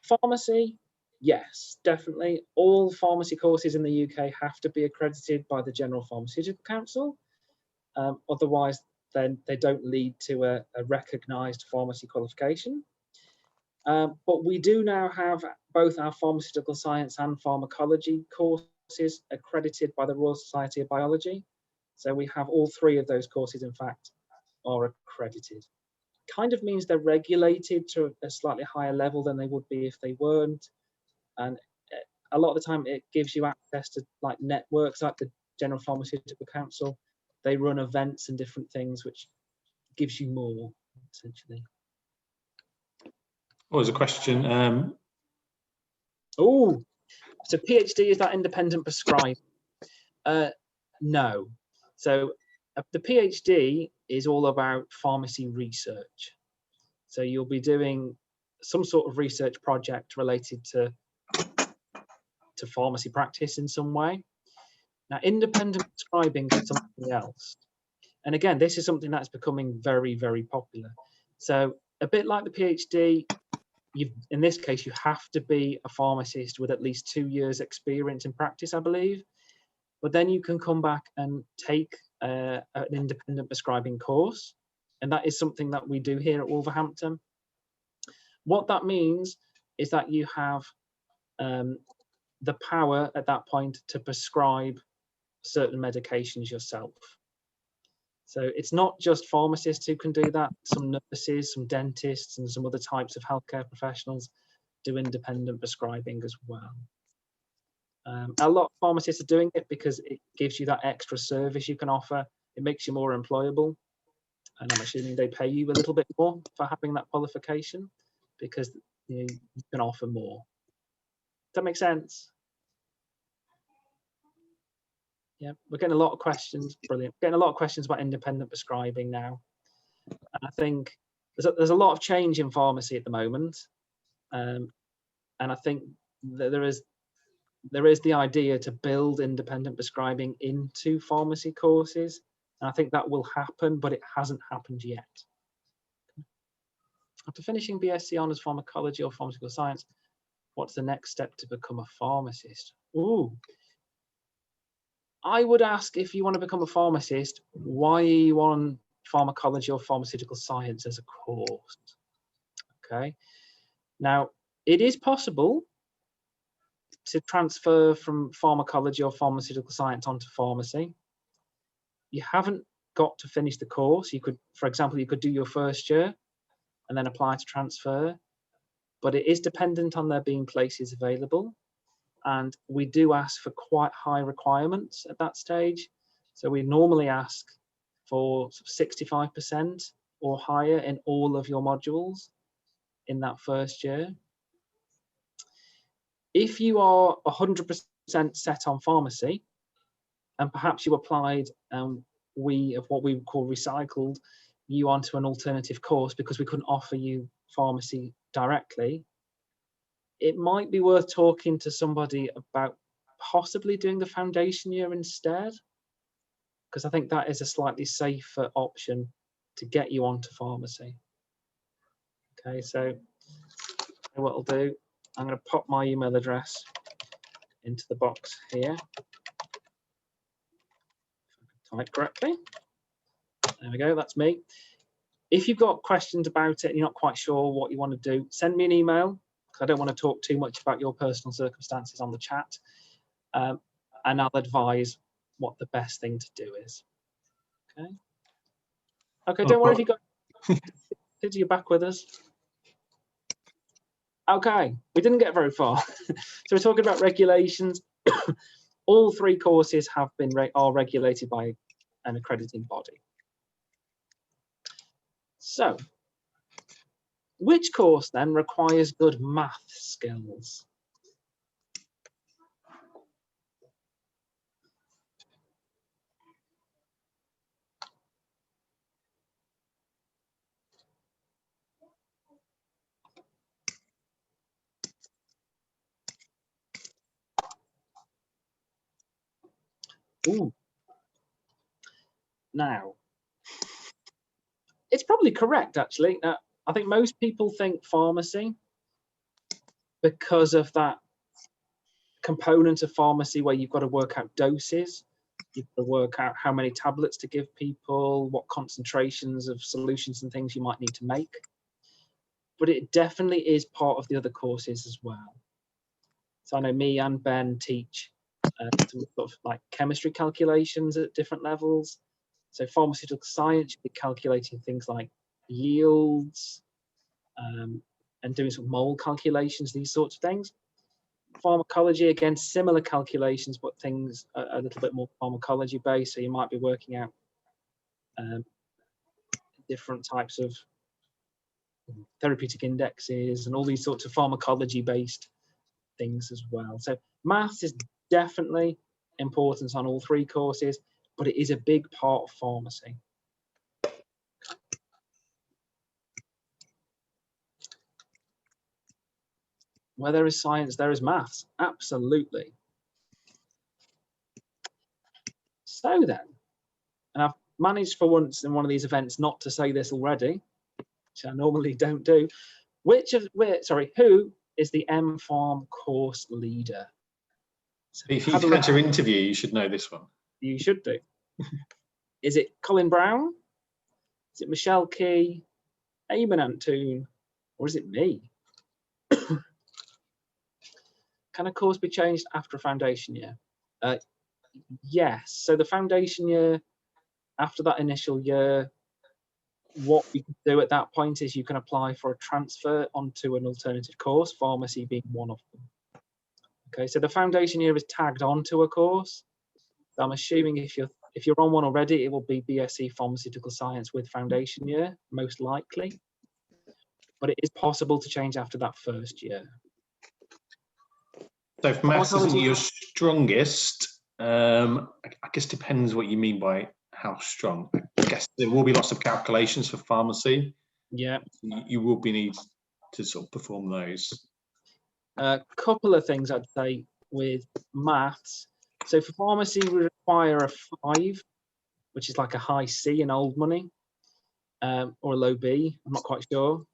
pharmacy, yes, definitely. All pharmacy courses in the UK have to be accredited by the General Pharmaceutical Council. Otherwise, then they don't lead to a recognised pharmacy qualification. But we do now have both our pharmaceutical science and pharmacology courses accredited by the Royal Society of Biology. So we have all three of those courses, in fact, are accredited. Kind of means they're regulated to a slightly higher level than they would be if they weren't. And a lot of the time it gives you access to like networks like the General Pharmaceutical Council. They run events and different things, which gives you more, essentially. What was a question? Oh, so PhD, is that independent prescribed? No. So the PhD is all about pharmacy research. So you'll be doing some sort of research project related to pharmacy practice in some way. Now, independent prescribing is something else. And again, this is something that's becoming very, very popular. So a bit like the PhD, in this case, you have to be a pharmacist with at least 2 years experience in practice, I believe. But then you can come back and take an independent prescribing course. And that is something that we do here at Wolverhampton. What that means is that you have the power at that point to prescribe certain medications yourself. So it's not just pharmacists who can do that. Some nurses, some dentists, and some other types of healthcare professionals do independent prescribing as well. A lot of pharmacists are doing it because it gives you that extra service you can offer. It makes you more employable. And I'm assuming they pay you a little bit more for having that qualification because you can offer more. Does that make sense? Yeah, we're getting a lot of questions. Brilliant. Getting a lot of questions about independent prescribing now. And I think there's a lot of change in pharmacy at the moment. And I think that there is the idea to build independent prescribing into pharmacy courses. And I think that will happen, but it hasn't happened yet. After finishing BSc Honours Pharmacology or Pharmaceutical Science, what's the next step to become a pharmacist? Ooh. I would ask, if you want to become a pharmacist, why are you on pharmacology or pharmaceutical science as a course? Okay. Now, it is possible to transfer from pharmacology or pharmaceutical science onto pharmacy. You haven't got to finish the course. You could, for example, you could do your first year and then apply to transfer, but it is dependent on there being places available. And we do ask for quite high requirements at that stage. So we normally ask for 65% or higher in all of your modules in that first year. If you are 100% set on pharmacy, and perhaps you applied what we would call recycled you onto an alternative course because we couldn't offer you pharmacy directly, it might be worth talking to somebody about possibly doing the foundation year instead, because I think that is a slightly safer option to get you onto pharmacy. Okay, so what I'll do, I'm going to pop my email address into the box here. Type correctly. There we go, that's me. If you've got questions about it and you're not quite sure what you want to do, send me an email, because I don't want to talk too much about your personal circumstances on the chat, and I'll advise what the best thing to do is. Okay. Okay, don't worry if you got you're back with us. Okay, we didn't get very far. So we're talking about regulations. All three courses are regulated by an accrediting body. So, which course then requires good math skills? Ooh. Now, it's probably correct, actually. I think most people think pharmacy because of that component of pharmacy where you've got to work out doses, you've got to work out how many tablets to give people, what concentrations of solutions and things you might need to make. But it definitely is part of the other courses as well. So I know me and Ben teach some sort of like chemistry calculations at different levels. So pharmaceutical science, you'll be calculating things like yields and doing some mole calculations, these sorts of things. Pharmacology, again, similar calculations, but things a little bit more pharmacology based. So you might be working out different types of therapeutic indexes and all these sorts of pharmacology based things as well. So maths is definitely important on all three courses, but it is a big part of pharmacy. Where there is science, there is maths. Absolutely. So then, and I've managed for once in one of these events not to say this already, which I normally don't do. Who is the MPharm course leader? So if you've had your interview, you should know this one. You should do. Is it Colin Brown? Is it Michelle Key? Eamon Antoon? Or is it me? Can a course be changed after a foundation year? Yes. So the foundation year, after that initial year, what you can do at that point is you can apply for a transfer onto an alternative course, pharmacy being one of them. Okay, so the foundation year is tagged onto a course. So I'm assuming if you're on one already, it will be BSc Pharmaceutical Science with foundation year, most likely. But it is possible to change after that first year. So if maths isn't your strongest, I guess depends what you mean by how strong. I guess there will be lots of calculations for pharmacy. Yeah. You will be need to sort of perform those. A couple of things I'd say with maths. So for pharmacy, we require a 5, which is like a high C in old money, or a low B. I'm not quite sure.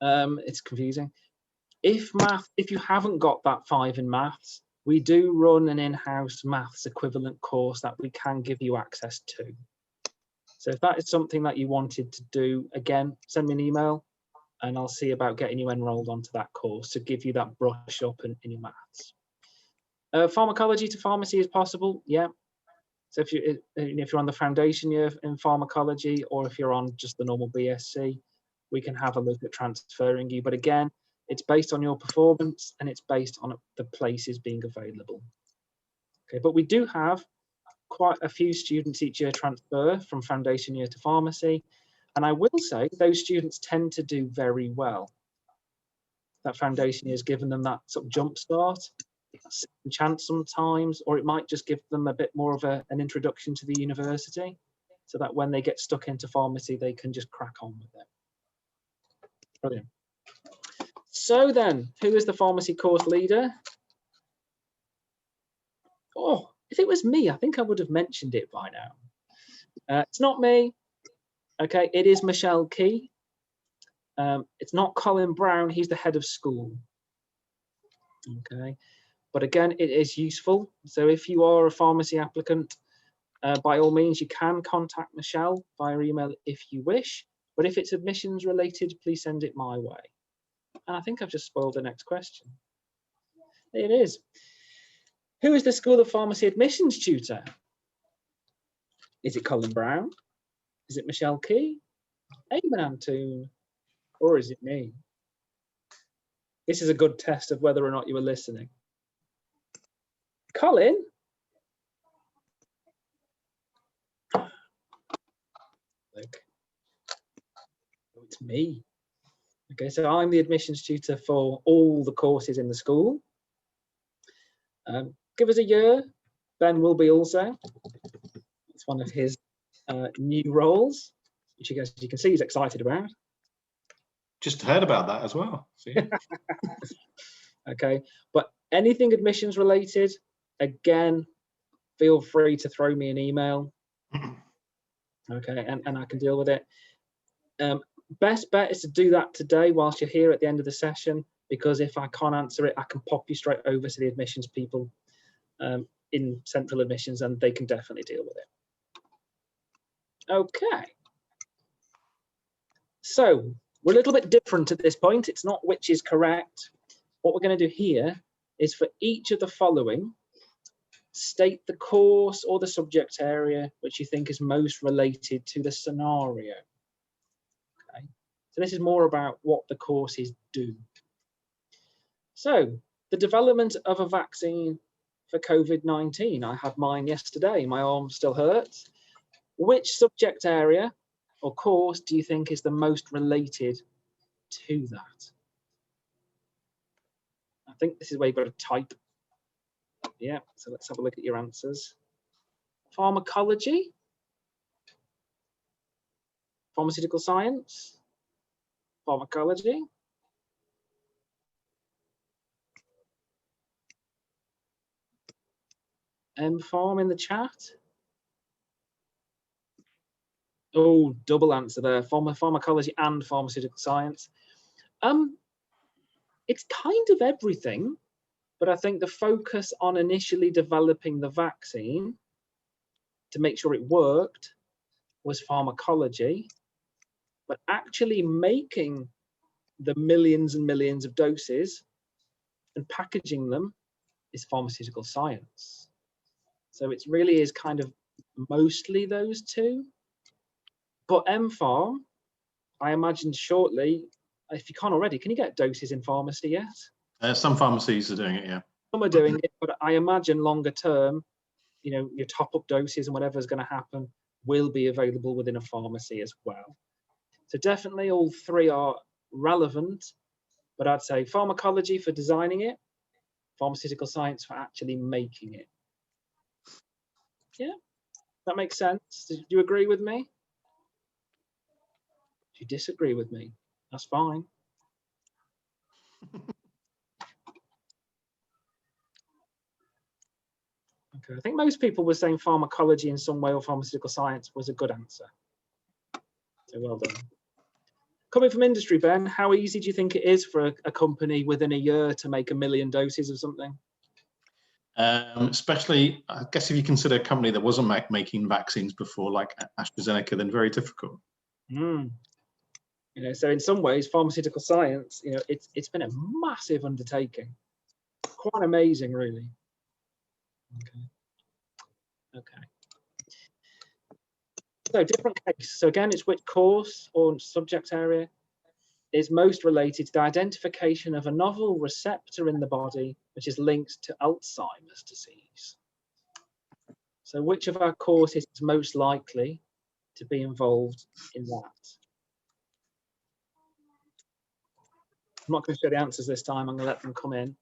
It's confusing. If you haven't got that 5 in maths, we do run an in-house maths equivalent course that we can give you access to. So if that is something that you wanted to do, again, send me an email and I'll see about getting you enrolled onto that course to give you that brush up in your maths. Pharmacology to pharmacy is possible, yeah. So if you're on the foundation year in pharmacology, or if you're on just the normal BSc, we can have a look at transferring you. But again, it's based on your performance and it's based on the places being available. Okay, but we do have quite a few students each year transfer from foundation year to pharmacy. And I will say those students tend to do very well. That foundation year has given them that sort of jump start, second chance sometimes, or it might just give them a bit more of an introduction to the university so that when they get stuck into pharmacy, they can just crack on with it. Brilliant. So then, who is the pharmacy course leader? Oh, if it was me, I think I would have mentioned it by now. It's not me. Okay, it is Michelle Key. It's not Colin Brown. He's the head of school. Okay, but again, it is useful. So if you are a pharmacy applicant, by all means, you can contact Michelle via email if you wish. But if it's admissions related, please send it my way. And I think I've just spoiled the next question. It is. Who is the School of Pharmacy admissions tutor? Is it Colin Brown? Is it Michelle Key? Eamon Antoon? Or is it me? This is a good test of whether or not you were listening. Colin? Look. It's me. Okay, so I'm the admissions tutor for all the courses in the school. Give us a year, Ben will be also. It's one of his new roles, which as you can see he's excited about. Just heard about that as well. Okay, but anything admissions related, again, feel free to throw me an email. Okay, and I can deal with it. Best bet is to do that today whilst you're here at the end of the session, because if I can't answer it, I can pop you straight over to the admissions people in central admissions, and they can definitely deal with it. Okay. So we're a little bit different at this point. It's not which is correct. What we're going to do here is for each of the following, state the course or the subject area which you think is most related to the scenario. Okay. So this is more about what the courses do. So the development of a vaccine for COVID-19. I had mine yesterday. My arm still hurts. Which subject area or course do you think is the most related to that? I think this is where you've got to type. Yeah, so let's have a look at your answers. Pharmacology, pharmaceutical science, pharmacology. Pharm in the chat. Oh, double answer there. Pharmacology and pharmaceutical science. It's kind of everything, but I think the focus on initially developing the vaccine to make sure it worked was pharmacology, but actually making the millions and millions of doses and packaging them is pharmaceutical science. So it really is kind of mostly those two. But MPharm, I imagine shortly, if you can't already, can you get doses in pharmacy yet? Some pharmacies are doing it, yeah. Some are doing it, but I imagine longer term, you know, your top-up doses and whatever's going to happen will be available within a pharmacy as well. So definitely all three are relevant, but I'd say pharmacology for designing it, pharmaceutical science for actually making it. Yeah, that makes sense. Do you agree with me? If you disagree with me, that's fine. Okay, I think most people were saying pharmacology in some way or pharmaceutical science was a good answer. So well done. Coming from industry, Ben, how easy do you think it is for a company within a year to make 1 million doses of something? Especially, I guess, if you consider a company that wasn't making vaccines before, like AstraZeneca, then very difficult. You know, so in some ways, pharmaceutical science, you know, it's been a massive undertaking. Quite amazing, really. Okay. So different case. So again, it's which course or subject area is most related to the identification of a novel receptor in the body which is linked to Alzheimer's disease. So which of our courses is most likely to be involved in that? I'm not going to show the answers this time. I'm going to let them come in.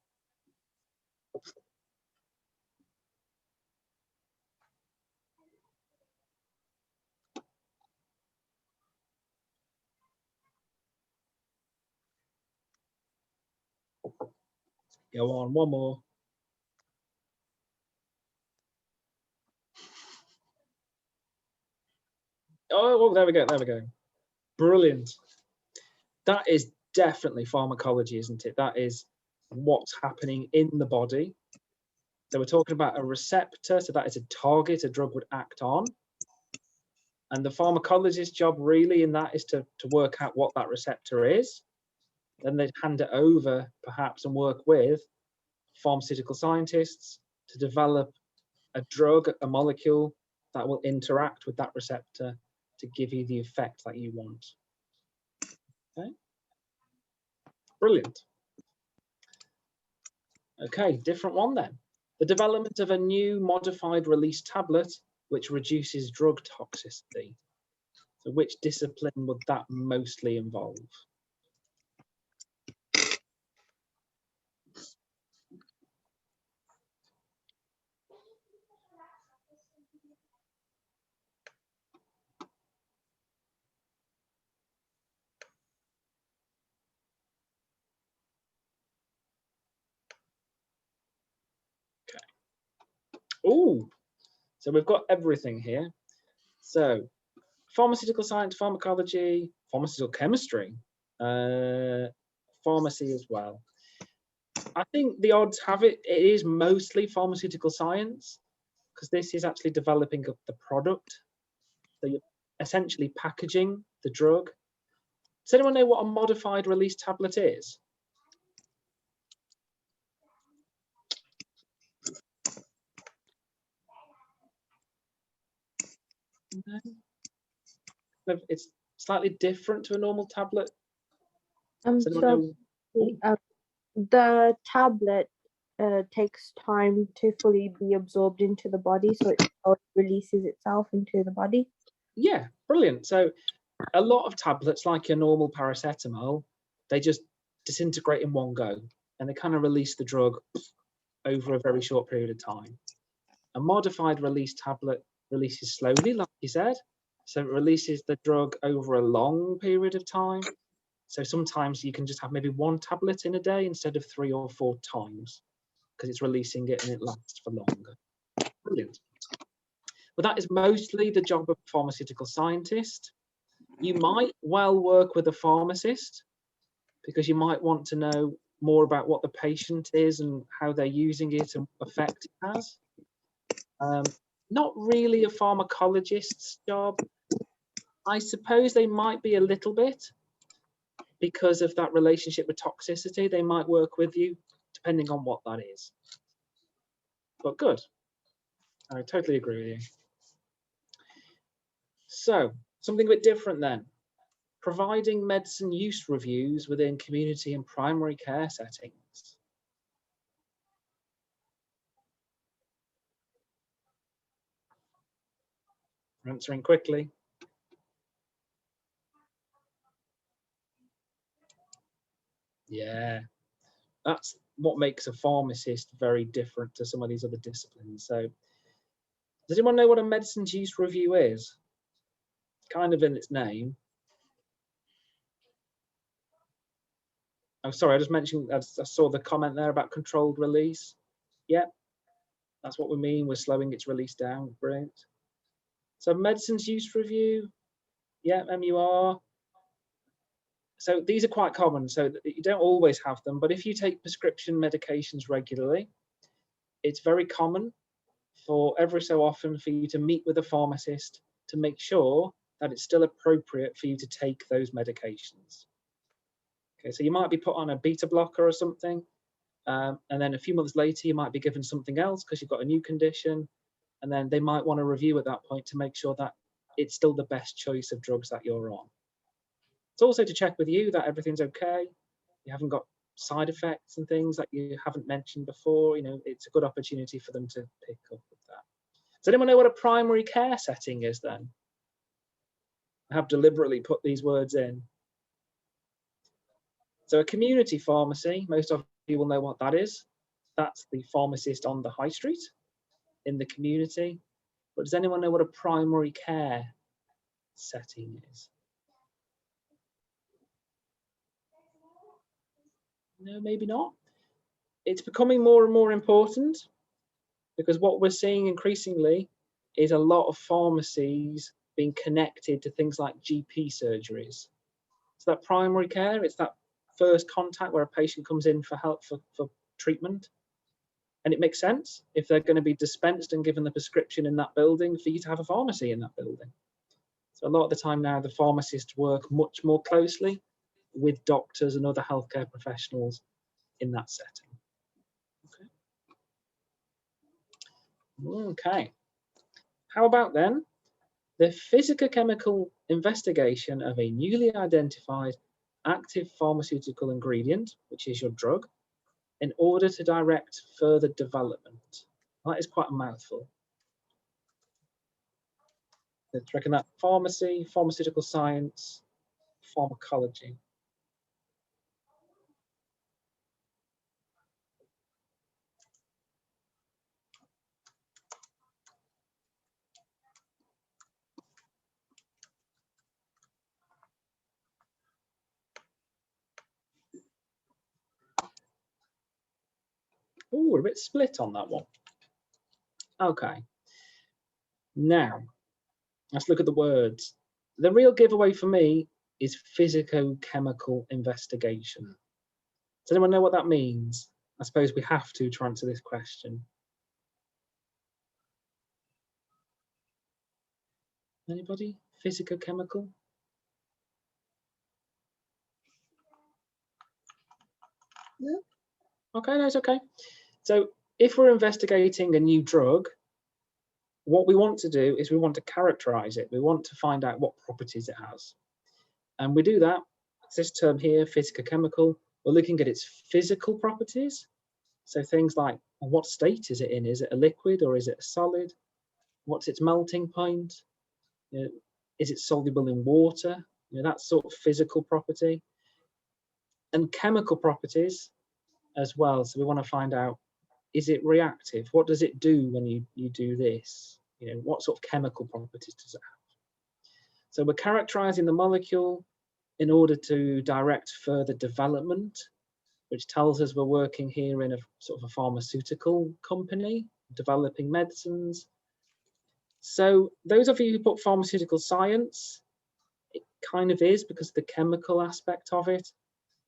Go on, one more. Oh, there we go, there we go. Brilliant. That is definitely pharmacology, isn't it? That is what's happening in the body. So we're talking about a receptor, so that is a target a drug would act on. And the pharmacologist's job really in that is to work out what that receptor is. Then they'd hand it over perhaps and work with pharmaceutical scientists to develop a drug, a molecule that will interact with that receptor to give you the effect that you want. Okay, brilliant. Okay, different one then. The development of a new modified release tablet which reduces drug toxicity. So which discipline would that mostly involve? Oh, so we've got everything here. So pharmaceutical science, pharmacology, pharmaceutical chemistry, pharmacy as well. I think the odds have it, it is mostly pharmaceutical science, because this is actually developing the product. So you're essentially packaging the drug. Does anyone know what a modified release tablet is? No? It's slightly different to a normal tablet. Does anyone know? The tablet takes time to fully be absorbed into the body, so it releases itself into the body. Yeah, brilliant. So a lot of tablets, like your normal paracetamol, they just disintegrate in one go, and they kind of release the drug over a very short period of time. A modified release tablet releases slowly, like you said, so it releases the drug over a long period of time. So sometimes you can just have maybe one tablet in a day instead of 3 or 4 times, because it's releasing it and it lasts for longer. Brilliant. But that is mostly the job of a pharmaceutical scientist. You might well work with a pharmacist, because you might want to know more about what the patient is and how they're using it and what effect it has. Not really a pharmacologist's job. I suppose they might be a little bit, because of that relationship with toxicity. They might work with you depending on what that is. But good. I totally agree with you. So something a bit different then. Providing medicine use reviews within community and primary care settings. Answering quickly. Yeah, that's what makes a pharmacist very different to some of these other disciplines. So does anyone know what a medicines use review is? Kind of in its name. I'm sorry, I just mentioned, I saw the comment there about controlled release. Yep, that's what we mean. We're slowing its release down. Brilliant. So medicines use review. Yeah, MUR. So these are quite common, so you don't always have them, but if you take prescription medications regularly, it's very common for every so often for you to meet with a pharmacist to make sure that it's still appropriate for you to take those medications. Okay, so you might be put on a beta blocker or something, and then a few months later you might be given something else because you've got a new condition, and then they might want to review at that point to make sure that it's still the best choice of drugs that you're on. It's also to check with you that everything's okay, you haven't got side effects and things that you haven't mentioned before. You know, it's a good opportunity for them to pick up with that. Does anyone know what a primary care setting is then? I have deliberately put these words in. So a community pharmacy, most of you will know what that is. That's the pharmacist on the high street in the community. But does anyone know what a primary care setting is? No, maybe not. It's becoming more and more important, because what we're seeing increasingly is a lot of pharmacies being connected to things like GP surgeries. So that primary care, it's that first contact where a patient comes in for help for treatment. And it makes sense if they're going to be dispensed and given the prescription in that building for you to have a pharmacy in that building. So a lot of the time now, the pharmacists work much more closely with doctors and other healthcare professionals in that setting. Okay. How about then the physicochemical investigation of a newly identified active pharmaceutical ingredient, which is your drug, in order to direct further development? That is quite a mouthful. Let's reckon that pharmacy, pharmaceutical science, pharmacology. Oh, we're a bit split on that one. Okay. Now, let's look at the words. The real giveaway for me is physicochemical investigation. Does anyone know what that means? I suppose we have to answer this question. Anybody? Physicochemical? No? Okay, no, it's okay. So if we're investigating a new drug, what we want to do is we want to characterize it. We want to find out what properties it has. And we do that, this term here, physicochemical, we're looking at its physical properties. So things like, what state is it in? Is it a liquid or is it a solid? What's its melting point? You know, is it soluble in water? You know, that sort of physical property. And chemical properties as well. So we want to find out, is it reactive? What does it do when you do this? You know, what sort of chemical properties does it have? So we're characterizing the molecule in order to direct further development, which tells us we're working here in a sort of a pharmaceutical company, developing medicines. So those of you who put pharmaceutical science, it kind of is because of the chemical aspect of it.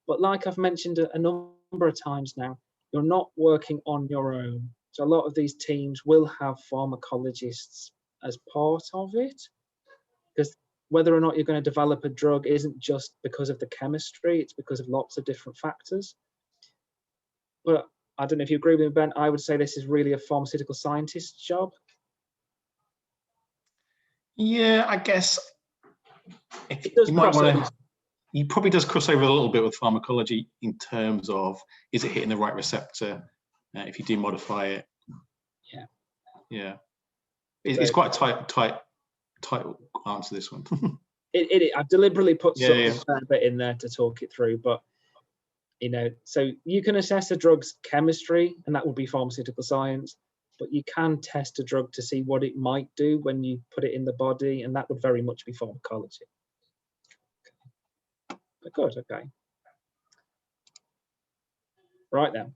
But like I've mentioned a number of times now, you're not working on your own. So a lot of these teams will have pharmacologists as part of it, because whether or not you're going to develop a drug isn't just because of the chemistry, it's because of lots of different factors. But I don't know if you agree with me, Ben, I would say this is really a pharmaceutical scientist's job. Yeah, I guess It does cross over. he probably does cross over a little bit with pharmacology in terms of, is it hitting the right receptor? If you do modify it. Yeah. Yeah. It's quite a tight answer, this one. I've deliberately put a bit in there to talk it through, but you know, so you can assess a drug's chemistry, and that would be pharmaceutical science, but you can test a drug to see what it might do when you put it in the body, and that would very much be pharmacology. But good, okay. Right then.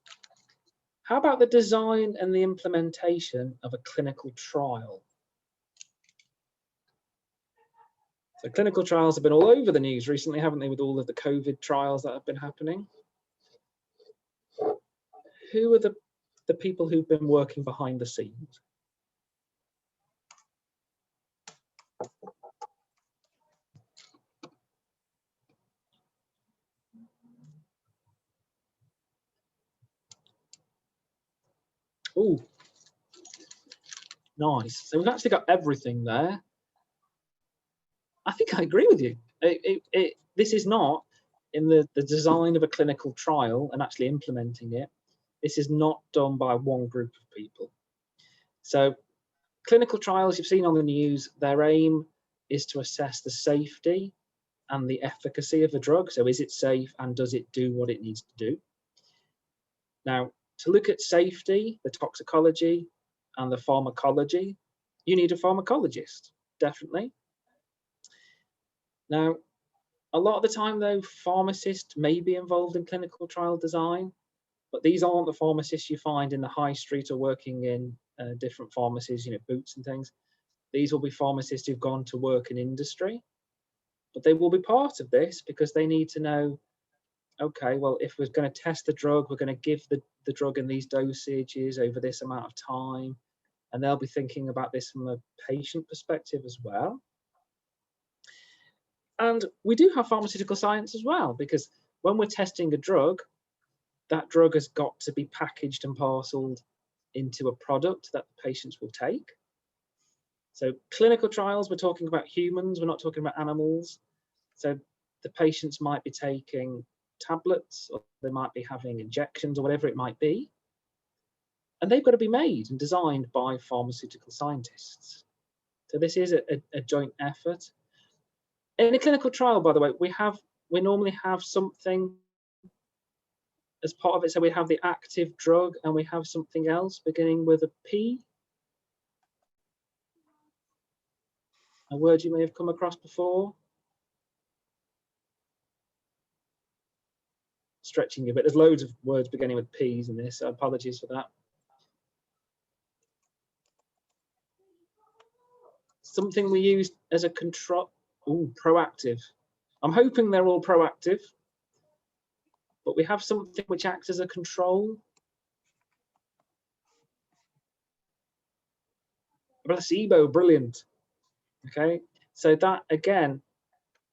How about the design and the implementation of a clinical trial? So clinical trials have been all over the news recently, haven't they, with all of the COVID trials that have been happening? Who are the people who've been working behind the scenes? Oh, nice. So we've actually got everything there. I think I agree with you. This is not in the design of a clinical trial and actually implementing it. This is not done by one group of people. So clinical trials you've seen on the news, their aim is to assess the safety and the efficacy of a drug. So is it safe and does it do what it needs to do? Now, to look at safety, the toxicology and the pharmacology, you need a pharmacologist, definitely. Now, a lot of the time though, pharmacists may be involved in clinical trial design, but these aren't the pharmacists you find in the high street or working in different pharmacies, you know, Boots and things. These will be pharmacists who've gone to work in industry, but they will be part of this because they need to know, okay, well, if we're going to test the drug, we're going to give the drug in these dosages over this amount of time. And they'll be thinking about this from a patient perspective as well. And we do have pharmaceutical science as well, because when we're testing a drug, that drug has got to be packaged and parceled into a product that the patients will take. So clinical trials, we're talking about humans, we're not talking about animals. So the patients might be taking tablets, or they might be having injections or whatever it might be. And they've got to be made and designed by pharmaceutical scientists. So this is a joint effort. In a clinical trial, by the way, we normally have something as part of it. So we have the active drug and we have something else beginning with a P. A word you may have come across before. Stretching you, but there's loads of words beginning with P's in this, so apologies for that. Something we use as a control. Ooh, proactive. I'm hoping they're all proactive, but we have something which acts as a control. Placebo, brilliant. Okay, so that again,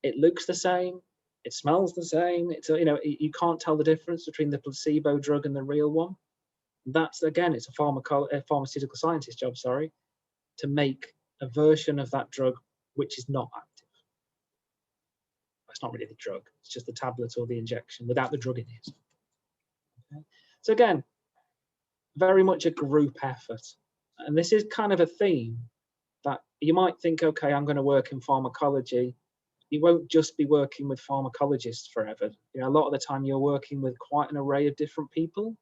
it looks the same, it smells the same. It's you can't tell the difference between the placebo drug and the real one. That's again, it's a pharmaceutical scientist job, sorry, to make a version of that drug which is not active. It's not really the drug, it's just the tablet or the injection without the drug in it. Okay. So again, very much a group effort. And this is kind of a theme that you might think, okay, I'm going to work in pharmacology. You won't just be working with pharmacologists forever. A lot of the time you're working with quite an array of different people,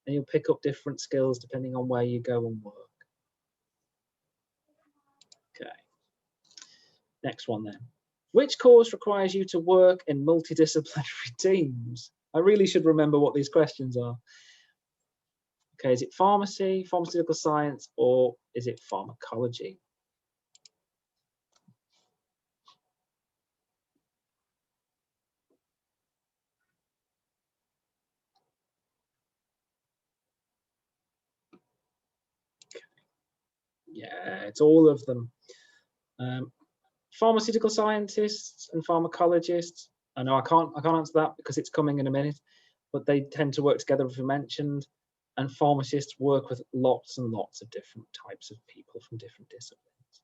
and you'll pick up different skills depending on where you go and work. Okay. Next one then. Which course requires you to work in multidisciplinary teams? I really should remember what these questions are. Okay, is it pharmacy, pharmaceutical science, or is it pharmacology? Okay. Yeah, it's all of them. Pharmaceutical scientists and pharmacologists. I know I can't answer that because it's coming in a minute, but they tend to work together, as we mentioned. And pharmacists work with lots and lots of different types of people from different disciplines.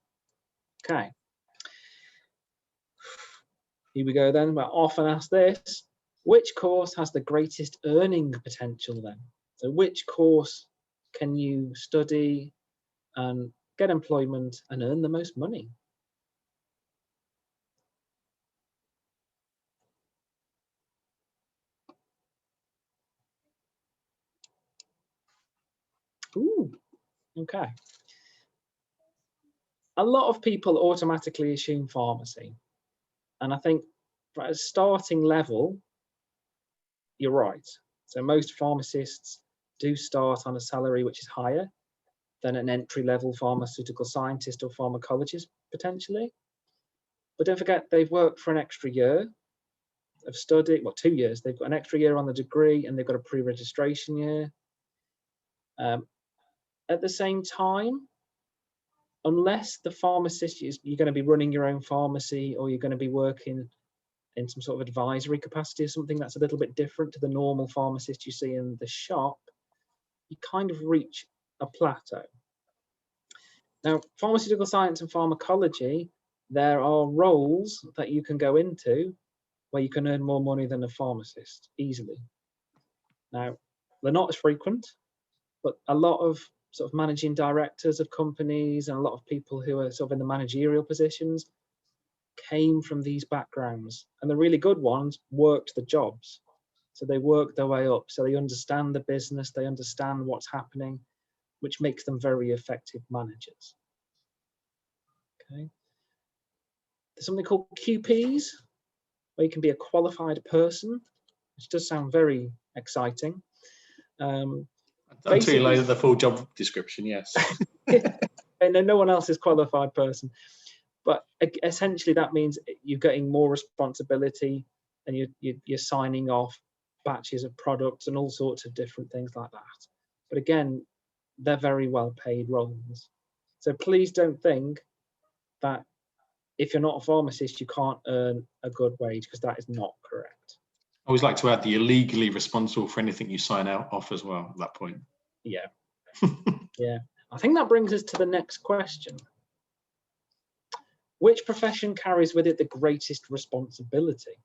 Okay. Here we go then. We're often asked this. Which course has the greatest earning potential then? So which course can you study and get employment and earn the most money? Ooh, okay. A lot of people automatically assume pharmacy. And I think at a starting level, you're right. So most pharmacists do start on a salary which is higher than an entry-level pharmaceutical scientist or pharmacologist, potentially. But don't forget, they've worked for an extra year of study, well, 2 years. They've got an extra year on the degree and they've got a pre-registration year. At the same time, unless the pharmacist, you're going to be running your own pharmacy or you're going to be working in some sort of advisory capacity or something that's a little bit different to the normal pharmacist you see in the shop, you kind of reach a plateau. Now, pharmaceutical science and pharmacology, there are roles that you can go into where you can earn more money than a pharmacist easily. Now, they're not as frequent, but a lot of sort of managing directors of companies and a lot of people who are sort of in the managerial positions came from these backgrounds, and the really good ones worked the jobs. So they work their way up. So they understand the business, they understand what's happening, which makes them very effective managers. Okay. There's something called QPs, where you can be a qualified person, which does sound very exciting. Until you later the full job description, yes. And no one else is qualified person. But essentially that means you're getting more responsibility and you're signing off batches of products and all sorts of different things like that. But again, they're very well paid roles. So please don't think that if you're not a pharmacist, you can't earn a good wage, because that is not correct. I always like to add that you're legally responsible for anything you sign out off as well at that point. Yeah. Yeah. I think that brings us to the next question. Which profession carries with it the greatest responsibility?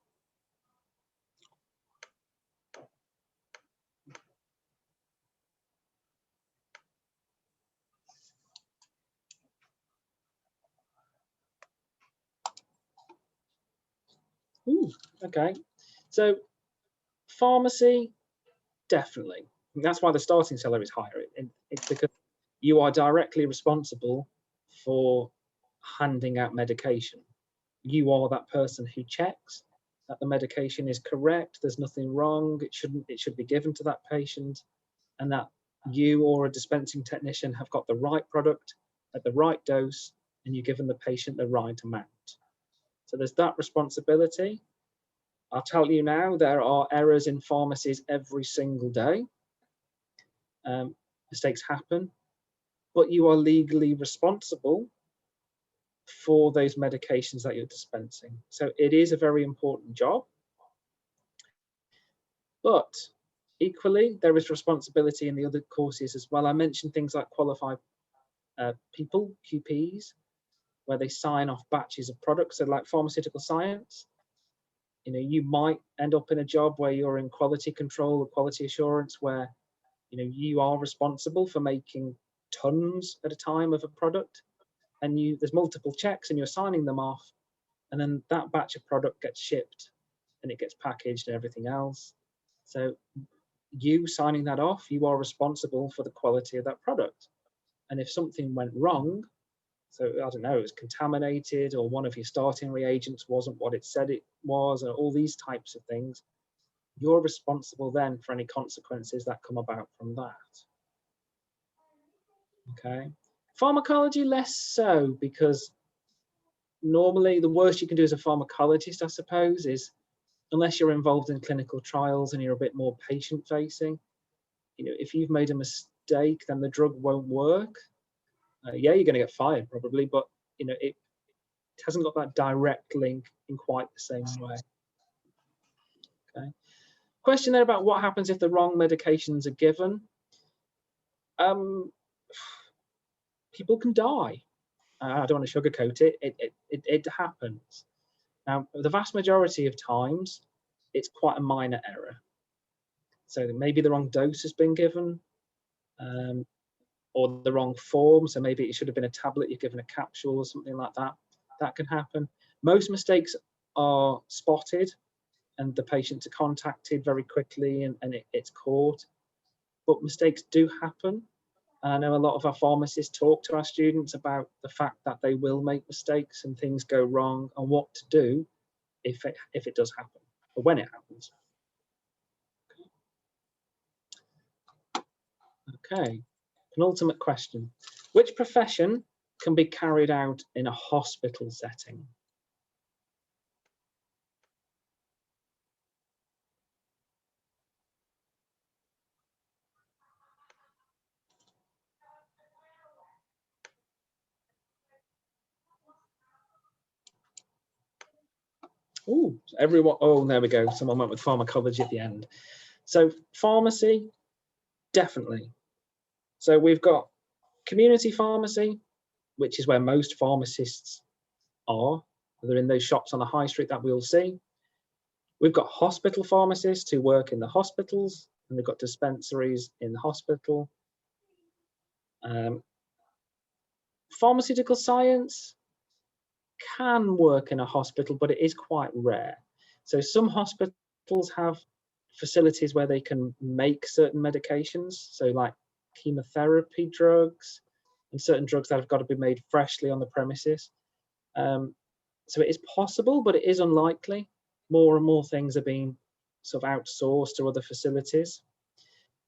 Ooh, okay. So pharmacy, definitely. That's why the starting salary is higher. It's because you are directly responsible for handing out medication. You are that person who checks that the medication is correct, there's nothing wrong, it should be given to that patient, and that you or a dispensing technician have got the right product at the right dose, and you're giving the patient the right amount. So there's that responsibility. I'll tell you now, there are errors in pharmacies every single day. Mistakes happen, but you are legally responsible for those medications that you're dispensing. So it is a very important job. But equally, there is responsibility in the other courses as well. I mentioned things like qualified people, QPs, where they sign off batches of products. So like pharmaceutical science, you might end up in a job where you're in quality control or quality assurance, where you are responsible for making tons at a time of a product, and there's multiple checks and you're signing them off, and then that batch of product gets shipped and it gets packaged and everything else. So you signing that off, you are responsible for the quality of that product. And if something went wrong, so I don't know, it was contaminated, or one of your starting reagents wasn't what it said it was, or all these types of things, you're responsible then for any consequences that come about from that. Okay. Pharmacology, less so, because normally the worst you can do as a pharmacologist, I suppose, is, unless you're involved in clinical trials and you're a bit more patient facing, if you've made a mistake, then the drug won't work. Yeah, you're going to get fired probably, but it hasn't got that direct link in quite the same way. Okay. Question there about what happens if the wrong medications are given. People can die. I don't want to sugarcoat it. It happens. Now, the vast majority of times, it's quite a minor error. So maybe the wrong dose has been given, or the wrong form. So maybe it should have been a tablet, you're given a capsule or something like that. That can happen. Most mistakes are spotted and the patients are contacted very quickly, and it's caught. But mistakes do happen. And I know a lot of our pharmacists talk to our students about the fact that they will make mistakes and things go wrong, and what to do if it does happen, or when it happens. Okay, penultimate question. Which profession can be carried out in a hospital setting? Oh, everyone. Oh, there we go. Someone went with pharmacology at the end. So pharmacy, definitely. So we've got community pharmacy, which is where most pharmacists are. They're in those shops on the high street that we'll see. We've got hospital pharmacists who work in the hospitals, and they've got dispensaries in the hospital. Pharmaceutical science can work in a hospital, but it is quite rare. So some hospitals have facilities where they can make certain medications, so like chemotherapy drugs and certain drugs that have got to be made freshly on the premises. So it is possible, but it is unlikely. More and more things are being sort of outsourced to other facilities.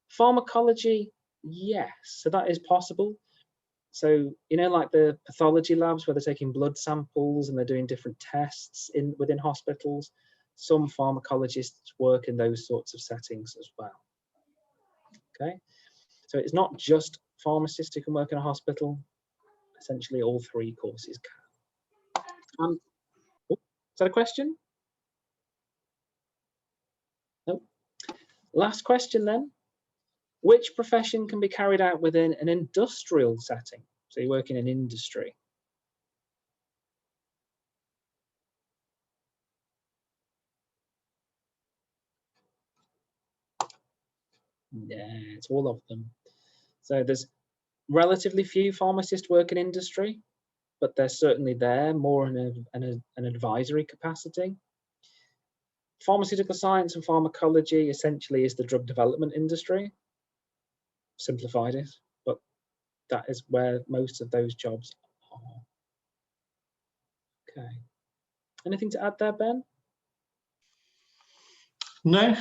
Pharmacology, yes, so that is possible. So, like the pathology labs where they're taking blood samples and they're doing different tests within hospitals, some pharmacologists work in those sorts of settings as well. Okay, so it's not just pharmacists who can work in a hospital. Essentially, all three courses can. Is that a question? No. Last question then. Which profession can be carried out within an industrial setting? So you work in an industry. Yeah, it's all of them. So there's relatively few pharmacists work in industry, but they're certainly there, more in an advisory capacity. Pharmaceutical science and pharmacology essentially is the drug development industry. Simplified it, but that is where most of those jobs are. Okay. Anything to add there, Ben? No.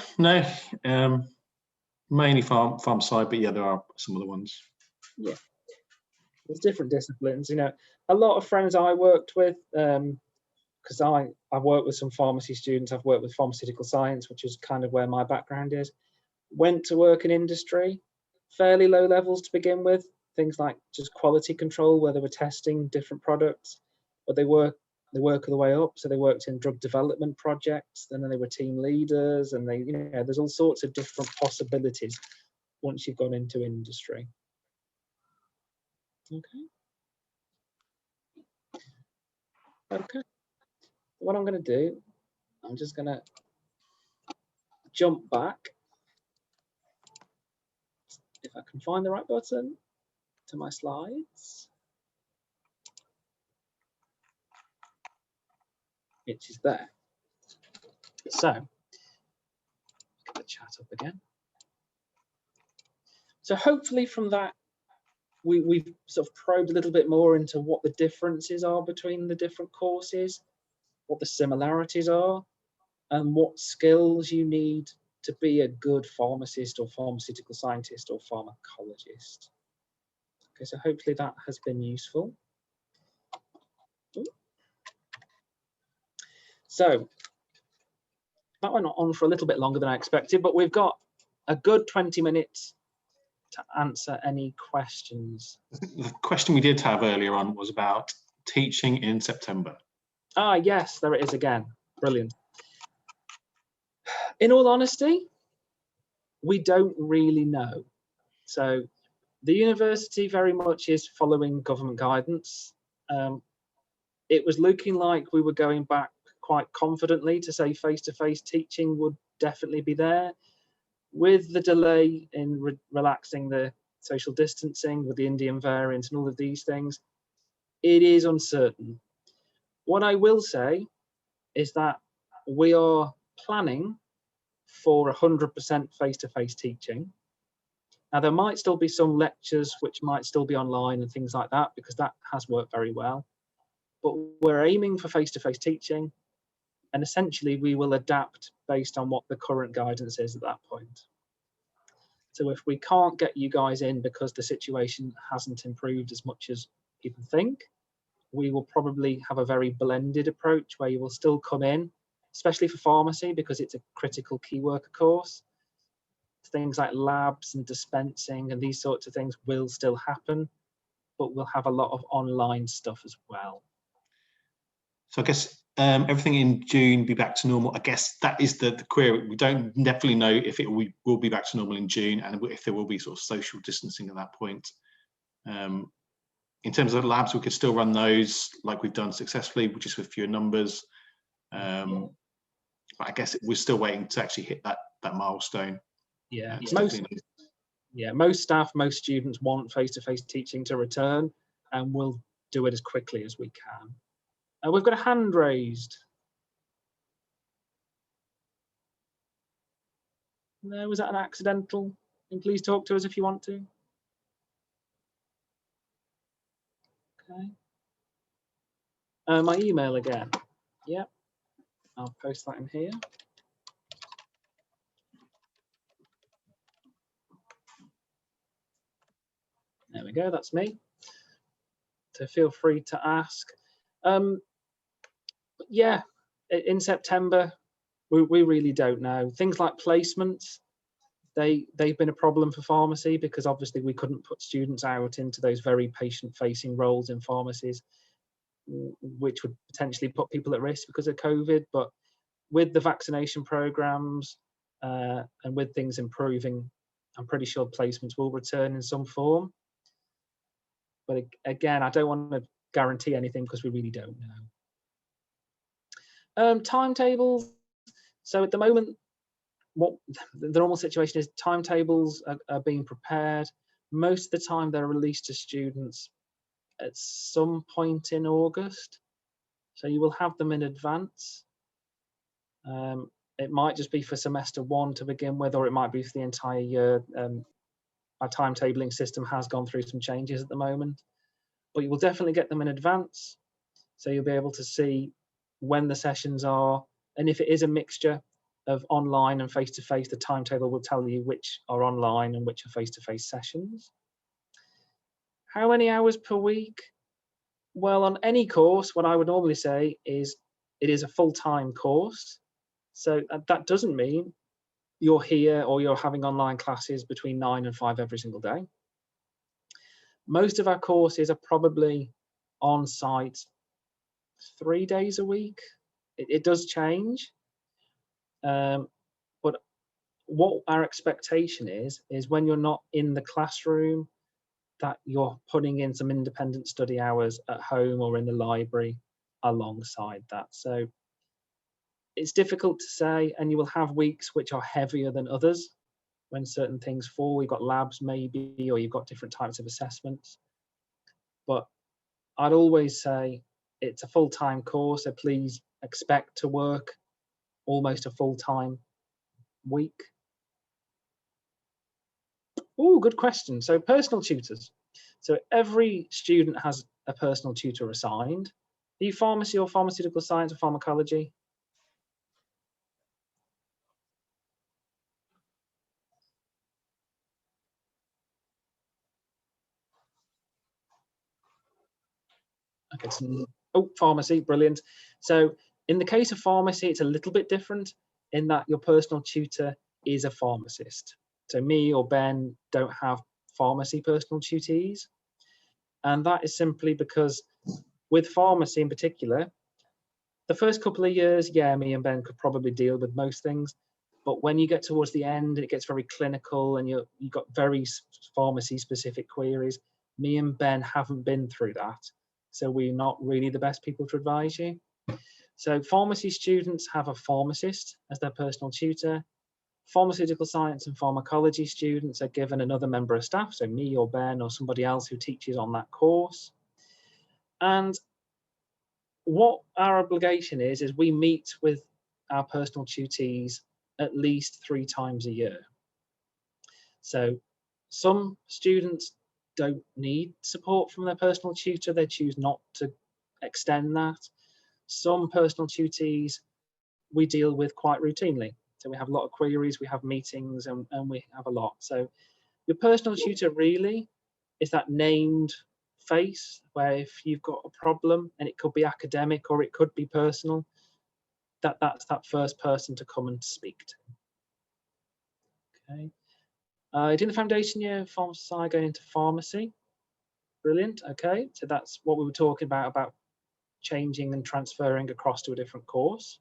Mainly farm side, but yeah, there are some other ones. Yeah. There's different disciplines. You know, a lot of friends I worked with, because I've worked with some pharmacy students, I've worked with pharmaceutical science, which is kind of where my background is, went to work in industry, fairly low levels to begin with, things like just quality control, where they were testing different products, but they work their way up. So they worked in drug development projects, and then they were team leaders, and they, there's all sorts of different possibilities once you've gone into industry. Okay. What I'm going to do, I'm just going to jump back, if I can find the right button, to my slides, which is there. So, get the chat up again. So hopefully from that, we've sort of probed a little bit more into what the differences are between the different courses, what the similarities are, and what skills you need to be a good pharmacist or pharmaceutical scientist or pharmacologist. Okay, so hopefully that has been useful. So that went on for a little bit longer than I expected, but we've got a good 20 minutes to answer any questions. The question we did have earlier on was about teaching in September. Ah, yes, there it is again. Brilliant. In all honesty, we don't really know. So the university very much is following government guidance. It was looking like we were going back quite confidently to say face-to-face teaching would definitely be there. With the delay in relaxing the social distancing with the Indian variant and all of these things, it is uncertain. What I will say is that we are planning for 100% face-to-face teaching. Now, there might still be some lectures which might still be online and things like that, because that has worked very well. But we're aiming for face-to-face teaching, and essentially we will adapt based on what the current guidance is at that point. So if we can't get you guys in because the situation hasn't improved as much as people think, we will probably have a very blended approach where you will still come in, especially for pharmacy, because it's a critical key worker course. Things like labs and dispensing and these sorts of things will still happen, but we'll have a lot of online stuff as well. So I guess everything in June be back to normal. I guess that is the query. We don't definitely know if it will be back to normal in June, and if there will be sort of social distancing at that point. In terms of labs, we could still run those like we've done successfully, just with fewer numbers. But I guess we're still waiting to actually hit that milestone. Yeah, most staff, most students want face-to-face teaching to return, and we'll do it as quickly as we can. We've got a hand raised. No, was that an accidental? And please talk to us if you want to. Okay. My email again. Yep. I'll post that in here. There we go, that's me. So feel free to ask. Yeah, in September, we really don't know. Things like placements, they've been a problem for pharmacy, because obviously we couldn't put students out into those very patient-facing roles in pharmacies, which would potentially put people at risk because of COVID. But with the vaccination programs and with things improving, I'm pretty sure placements will return in some form. But again, I don't want to guarantee anything because we really don't know. Timetables. So at the moment, what the normal situation is, timetables are being prepared. Most of the time they're released to students at some point in August. So you will have them in advance. It might just be for semester 1 to begin with, or it might be for the entire year. Our timetabling system has gone through some changes at the moment, but you will definitely get them in advance. So you'll be able to see when the sessions are, and if it is a mixture of online and face-to-face, the timetable will tell you which are online and which are face-to-face sessions. How many hours per week? Well, on any course, what I would normally say is it is a full-time course. So that doesn't mean you're here or you're having online classes between 9 and 5 every single day. Most of our courses are probably on site 3 days a week. It does change. But what our expectation is when you're not in the classroom, that you're putting in some independent study hours at home or in the library alongside that. So it's difficult to say, and you will have weeks which are heavier than others when certain things fall. You've got labs maybe, or you've got different types of assessments. But I'd always say it's a full-time course, so please expect to work almost a full-time week. Oh, good question. So personal tutors. So every student has a personal tutor assigned. Are you pharmacy or pharmaceutical science or pharmacology? Okay, so, oh, pharmacy, brilliant. So in the case of pharmacy, it's a little bit different in that your personal tutor is a pharmacist. So me or Ben don't have pharmacy personal tutees. And that is simply because with pharmacy in particular, the first couple of years, yeah, me and Ben could probably deal with most things. But when you get towards the end, it gets very clinical and you've got very pharmacy specific queries. Me and Ben haven't been through that. So we're not really the best people to advise you. So pharmacy students have a pharmacist as their personal tutor. Pharmaceutical science and pharmacology students are given another member of staff, so me or Ben or somebody else who teaches on that course. And what our obligation is we meet with our personal tutees at least 3 times a year. So some students don't need support from their personal tutor, they choose not to extend that. Some personal tutees we deal with quite routinely. So we have a lot of queries, we have meetings, and we have a lot. So your personal tutor really is that named face where if you've got a problem, and it could be academic or it could be personal, that's that first person to come and speak to. Okay. Doing the foundation year, pharmacy, going into pharmacy. Brilliant. Okay, so that's what we were talking about changing and transferring across to a different course.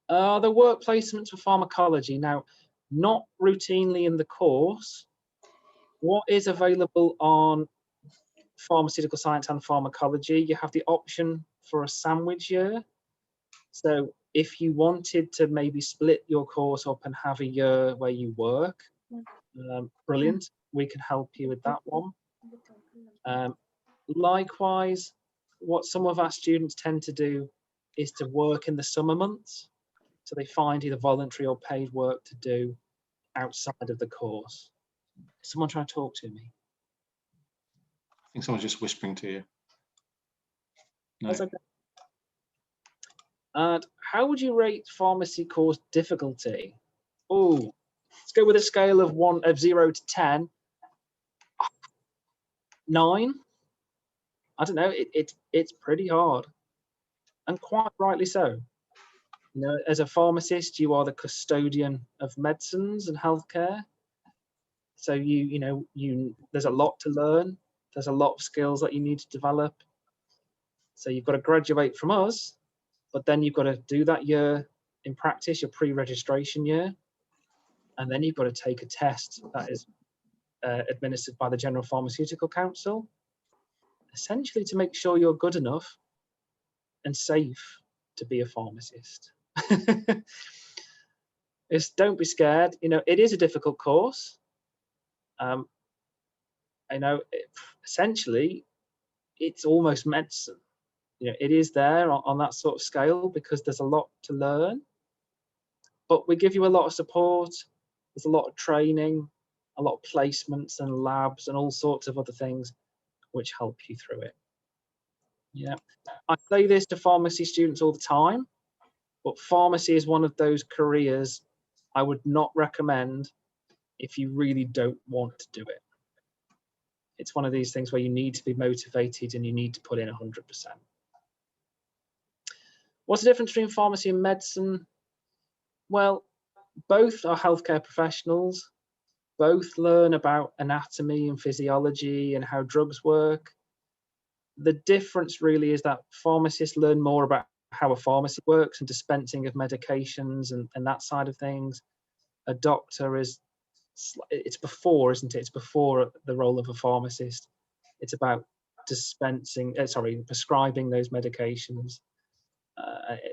The work placements for pharmacology. Now, not routinely in the course. What is available on pharmaceutical science and pharmacology? You have the option for a sandwich year. So if you wanted to maybe split your course up and have a year where you work, brilliant. We can help you with that one. Likewise, what some of our students tend to do is to work in the summer months. So they find either voluntary or paid work to do outside of the course. Is someone trying to talk to me? I think someone's just whispering to you. No. That's okay. And how would you rate pharmacy course difficulty? Oh, let's go with a scale of 0 to 10. 9. I don't know. It's pretty hard, and quite rightly so. You know, as a pharmacist, you are the custodian of medicines and healthcare. So there's a lot to learn. There's a lot of skills that you need to develop. So you've got to graduate from us, but then you've got to do that year in practice, your pre-registration year, and then you've got to take a test that is administered by the General Pharmaceutical Council, essentially to make sure you're good enough and safe to be a pharmacist. Don't be scared. You know, it is a difficult course. Essentially, it's almost medicine. it is there on that sort of scale because there's a lot to learn, but we give you a lot of support. There's a lot of training, a lot of placements and labs and all sorts of other things which help you through it. Yeah, I say this to pharmacy students all the time, but pharmacy is one of those careers I would not recommend if you really don't want to do it. It's one of these things where you need to be motivated and you need to put in 100%. What's the difference between pharmacy and medicine? Well, both are healthcare professionals. Both learn about anatomy and physiology and how drugs work. The difference really is that pharmacists learn more about how a pharmacy works and dispensing of medications and that side of things. A doctor it's before, isn't it? It's before the role of a pharmacist. It's about prescribing those medications.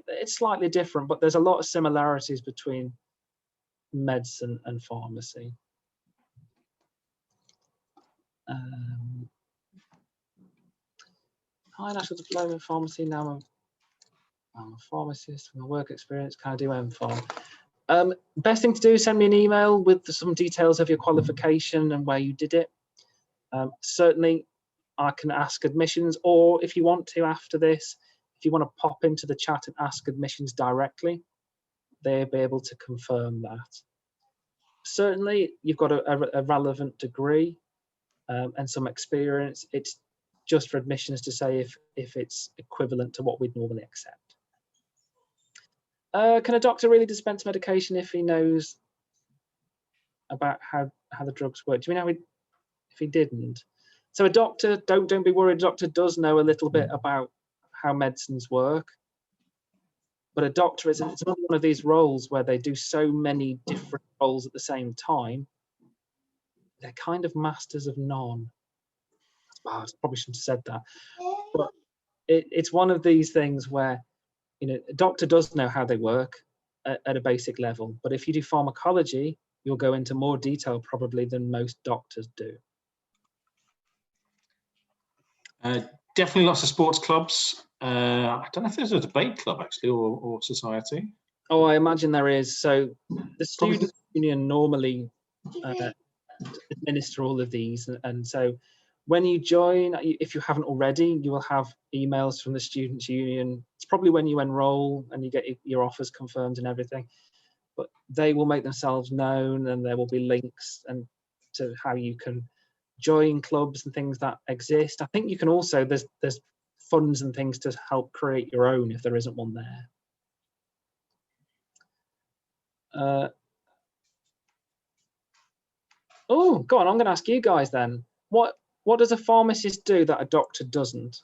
It's slightly different, but there's a lot of similarities between medicine and pharmacy. High national diploma in pharmacy. Now I'm a pharmacist with my work experience. Can I do MPharm? Best thing to do is send me an email with some details of your qualification and where you did it. Certainly, I can ask admissions, or if you want to after this, if you want to pop into the chat and ask admissions directly, they'll be able to confirm that. Certainly, you've got a relevant degree and some experience. It's just for admissions to say if it's equivalent to what we'd normally accept. Can a doctor really dispense medication if he knows about how the drugs work? Do you mean if he didn't? So a doctor, don't be worried. A doctor does know a little bit about how medicines work, but a doctor it's another one of these roles where they do so many different roles at the same time. They're kind of masters of none. I probably shouldn't have said that, but it's one of these things where a doctor does know how they work at a basic level, but if you do pharmacology, you'll go into more detail probably than most doctors do. Definitely lots of sports clubs. I don't know if there's a debate club actually or society. Oh, I imagine there is. So the student union normally administer all of these, and so when you join, if you haven't already, you will have emails from the students union. It's probably when you enroll and you get your offers confirmed and everything, but they will make themselves known, and there will be links and to how you can join clubs and things that exist. I think you can also, there's funds and things to help create your own if there isn't one there. Oh, go on, I'm going to ask you guys then. What does a pharmacist do that a doctor doesn't?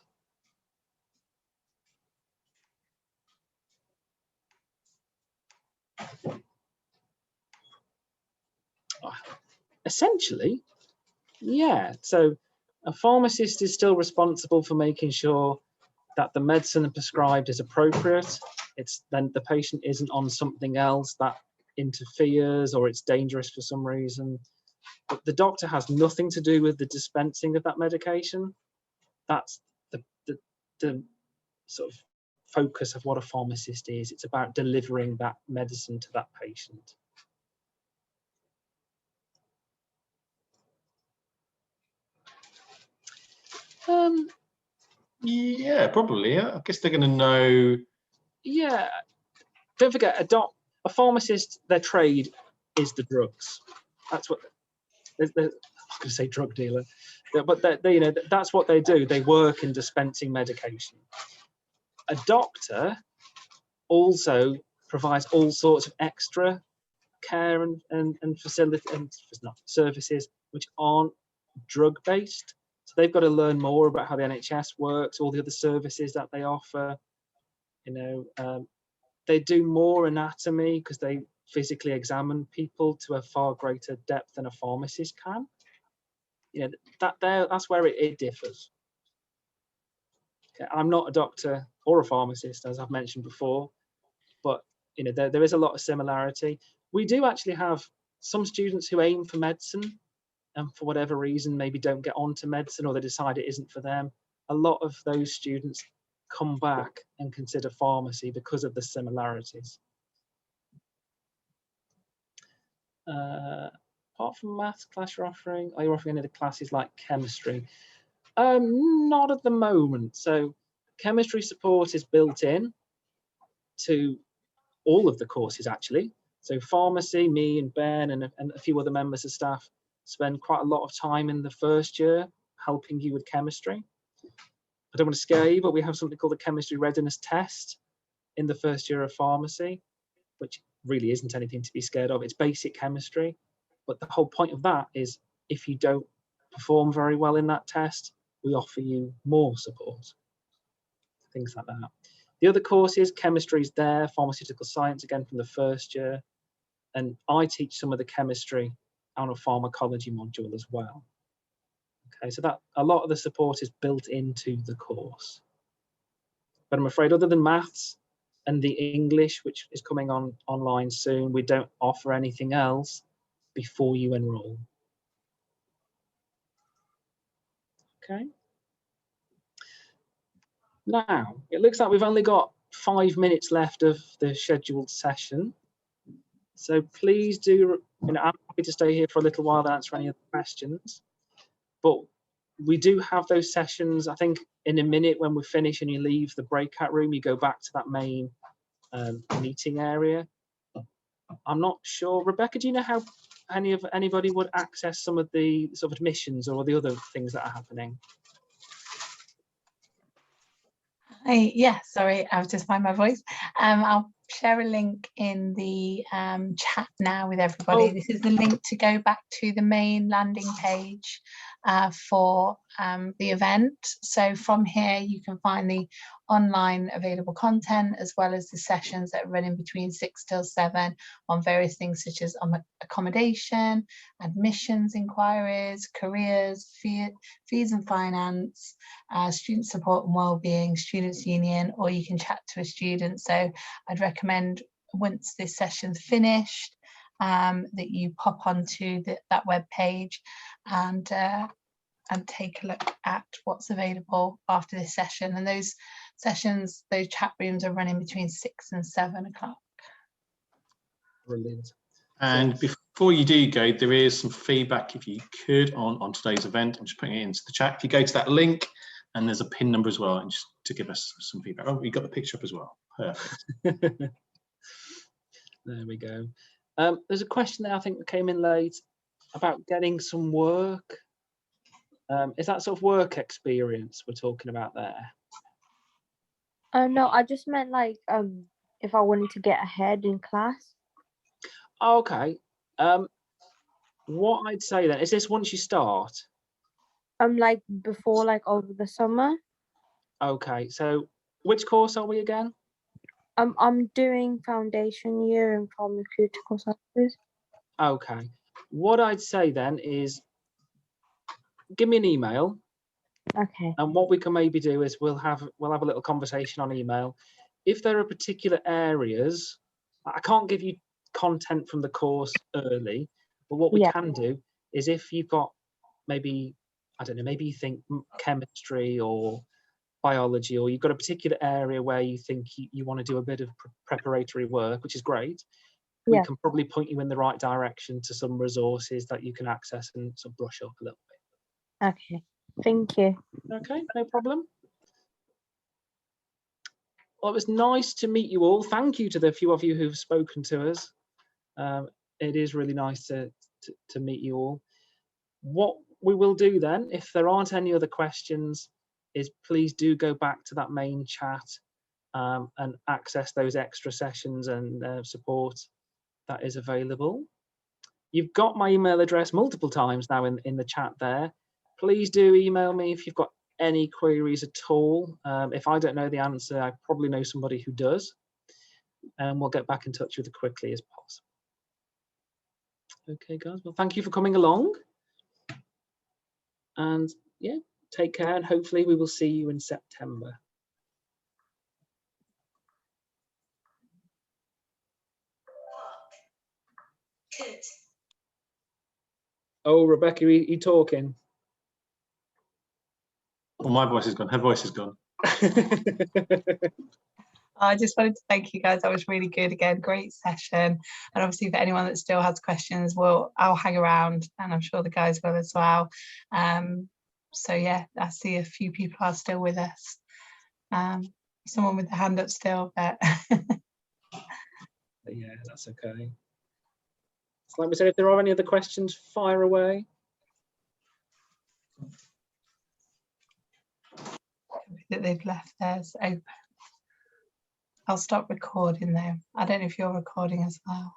Essentially, yeah. So a pharmacist is still responsible for making sure that the medicine prescribed is appropriate. Then the patient isn't on something else that interferes or it's dangerous for some reason. But the doctor has nothing to do with the dispensing of that medication. That's the sort of focus of what a pharmacist is. It's about delivering that medicine to that patient. Yeah, probably. Yeah. I guess they're going to know. Yeah, don't forget a pharmacist. Their trade is the drugs. That's what. I was going to say drug dealer, but that's what they do. They work in dispensing medication. A doctor also provides all sorts of extra care and facility and services which aren't drug based. So they've got to learn more about how the NHS works, all the other services that they offer. They do more anatomy because they physically examine people to a far greater depth than a pharmacist can. That's where it differs. Okay, I'm not a doctor or a pharmacist, as I've mentioned before, but there is a lot of similarity. We do actually have some students who aim for medicine and for whatever reason maybe don't get onto medicine or they decide it isn't for them. A lot of those students come back and consider pharmacy because of the similarities. Apart from maths class you're offering, are you offering any of the classes like chemistry? Not at the moment. So chemistry support is built in to all of the courses actually. So pharmacy, me and Ben and a few other members of staff spend quite a lot of time in the first year helping you with chemistry. I don't want to scare you, but we have something called the chemistry readiness test in the first year of pharmacy, which really isn't anything to be scared of. It's basic chemistry. But the whole point of that is if you don't perform very well in that test, we offer you more support. Things like that. The other courses, chemistry is there, pharmaceutical science again from the first year. And I teach some of the chemistry on a pharmacology module as well. Okay, so that a lot of the support is built into the course. But I'm afraid other than maths and the English, which is coming on online soon, we don't offer anything else before you enroll. Okay. Now, it looks like we've only got 5 minutes left of the scheduled session. So please do, I'm happy to stay here for a little while to answer any other questions. But we do have those sessions, I think, in a minute when we finish and you leave the breakout room, you go back to that main meeting area. I'm not sure, Rebecca, do you know how anybody would access some of the sort of admissions or the other things that are happening? Yeah, sorry, I was just finding my voice. I'll share a link in the chat now with everybody. This is the link to go back to the main landing page for the event. So from here you can find the online available content as well as the sessions that are running between 6 till 7 on various things such as accommodation, admissions inquiries, careers, fees and finance, student support and wellbeing, students union, or you can chat to a student. So I'd recommend once this session's finished that you pop onto that web page and take a look at what's available after this session. And those sessions, those chat rooms are running between 6 and 7 o'clock. Brilliant. And before you do go, there is some feedback, if you could, on today's event. I'm just putting it into the chat. If you go to that link, and there's a PIN number as well, and just to give us some feedback. Oh, we got the picture up as well. Perfect. There we go. There's a question there I think that came in late about getting some work. Is that sort of work experience we're talking about there? No, I just meant like if I wanted to get ahead in class. Okay. What I'd say then is this once you start. Like before, like over the summer. Okay. So which course are we again? I'm doing foundation year in pharmaceutical sciences. Okay. What I'd say then is give me an email. Okay. And what we can maybe do is we'll have a little conversation on email. If there are particular areas, I can't give you content from the course early, but what we can do is if you've got maybe, I don't know, maybe you think chemistry or biology, or you've got a particular area where you think you want to do a bit of preparatory work, which is great. We can probably point you in the right direction to some resources that you can access and sort of brush up a little bit. Okay. Thank you. Okay, no problem. Well, it was nice to meet you all. Thank you to the few of you who've spoken to us. It is really nice to meet you all. What we will do then, if there aren't any other questions, is please do go back to that main chat and access those extra sessions and support that is available. You've got my email address multiple times now in the chat there. Please do email me if you've got any queries at all. If I don't know the answer, I probably know somebody who does, and we'll get back in touch with you quickly as possible. Okay, guys, well, thank you for coming along, and yeah, take care, and hopefully we will see you in September. Good. Oh, Rebecca, are you talking? Well, my voice is gone. Her voice is gone. I just wanted to thank you guys. That was really good. Again, great session. And obviously for anyone that still has questions, I'll hang around, and I'm sure the guys will as well. So yeah, I see a few people are still with us. Someone with the hand up still, but yeah, that's okay. So like we said, if there are any other questions, fire away. that they've left theirs open. I'll stop recording though. I don't know if you're recording as well.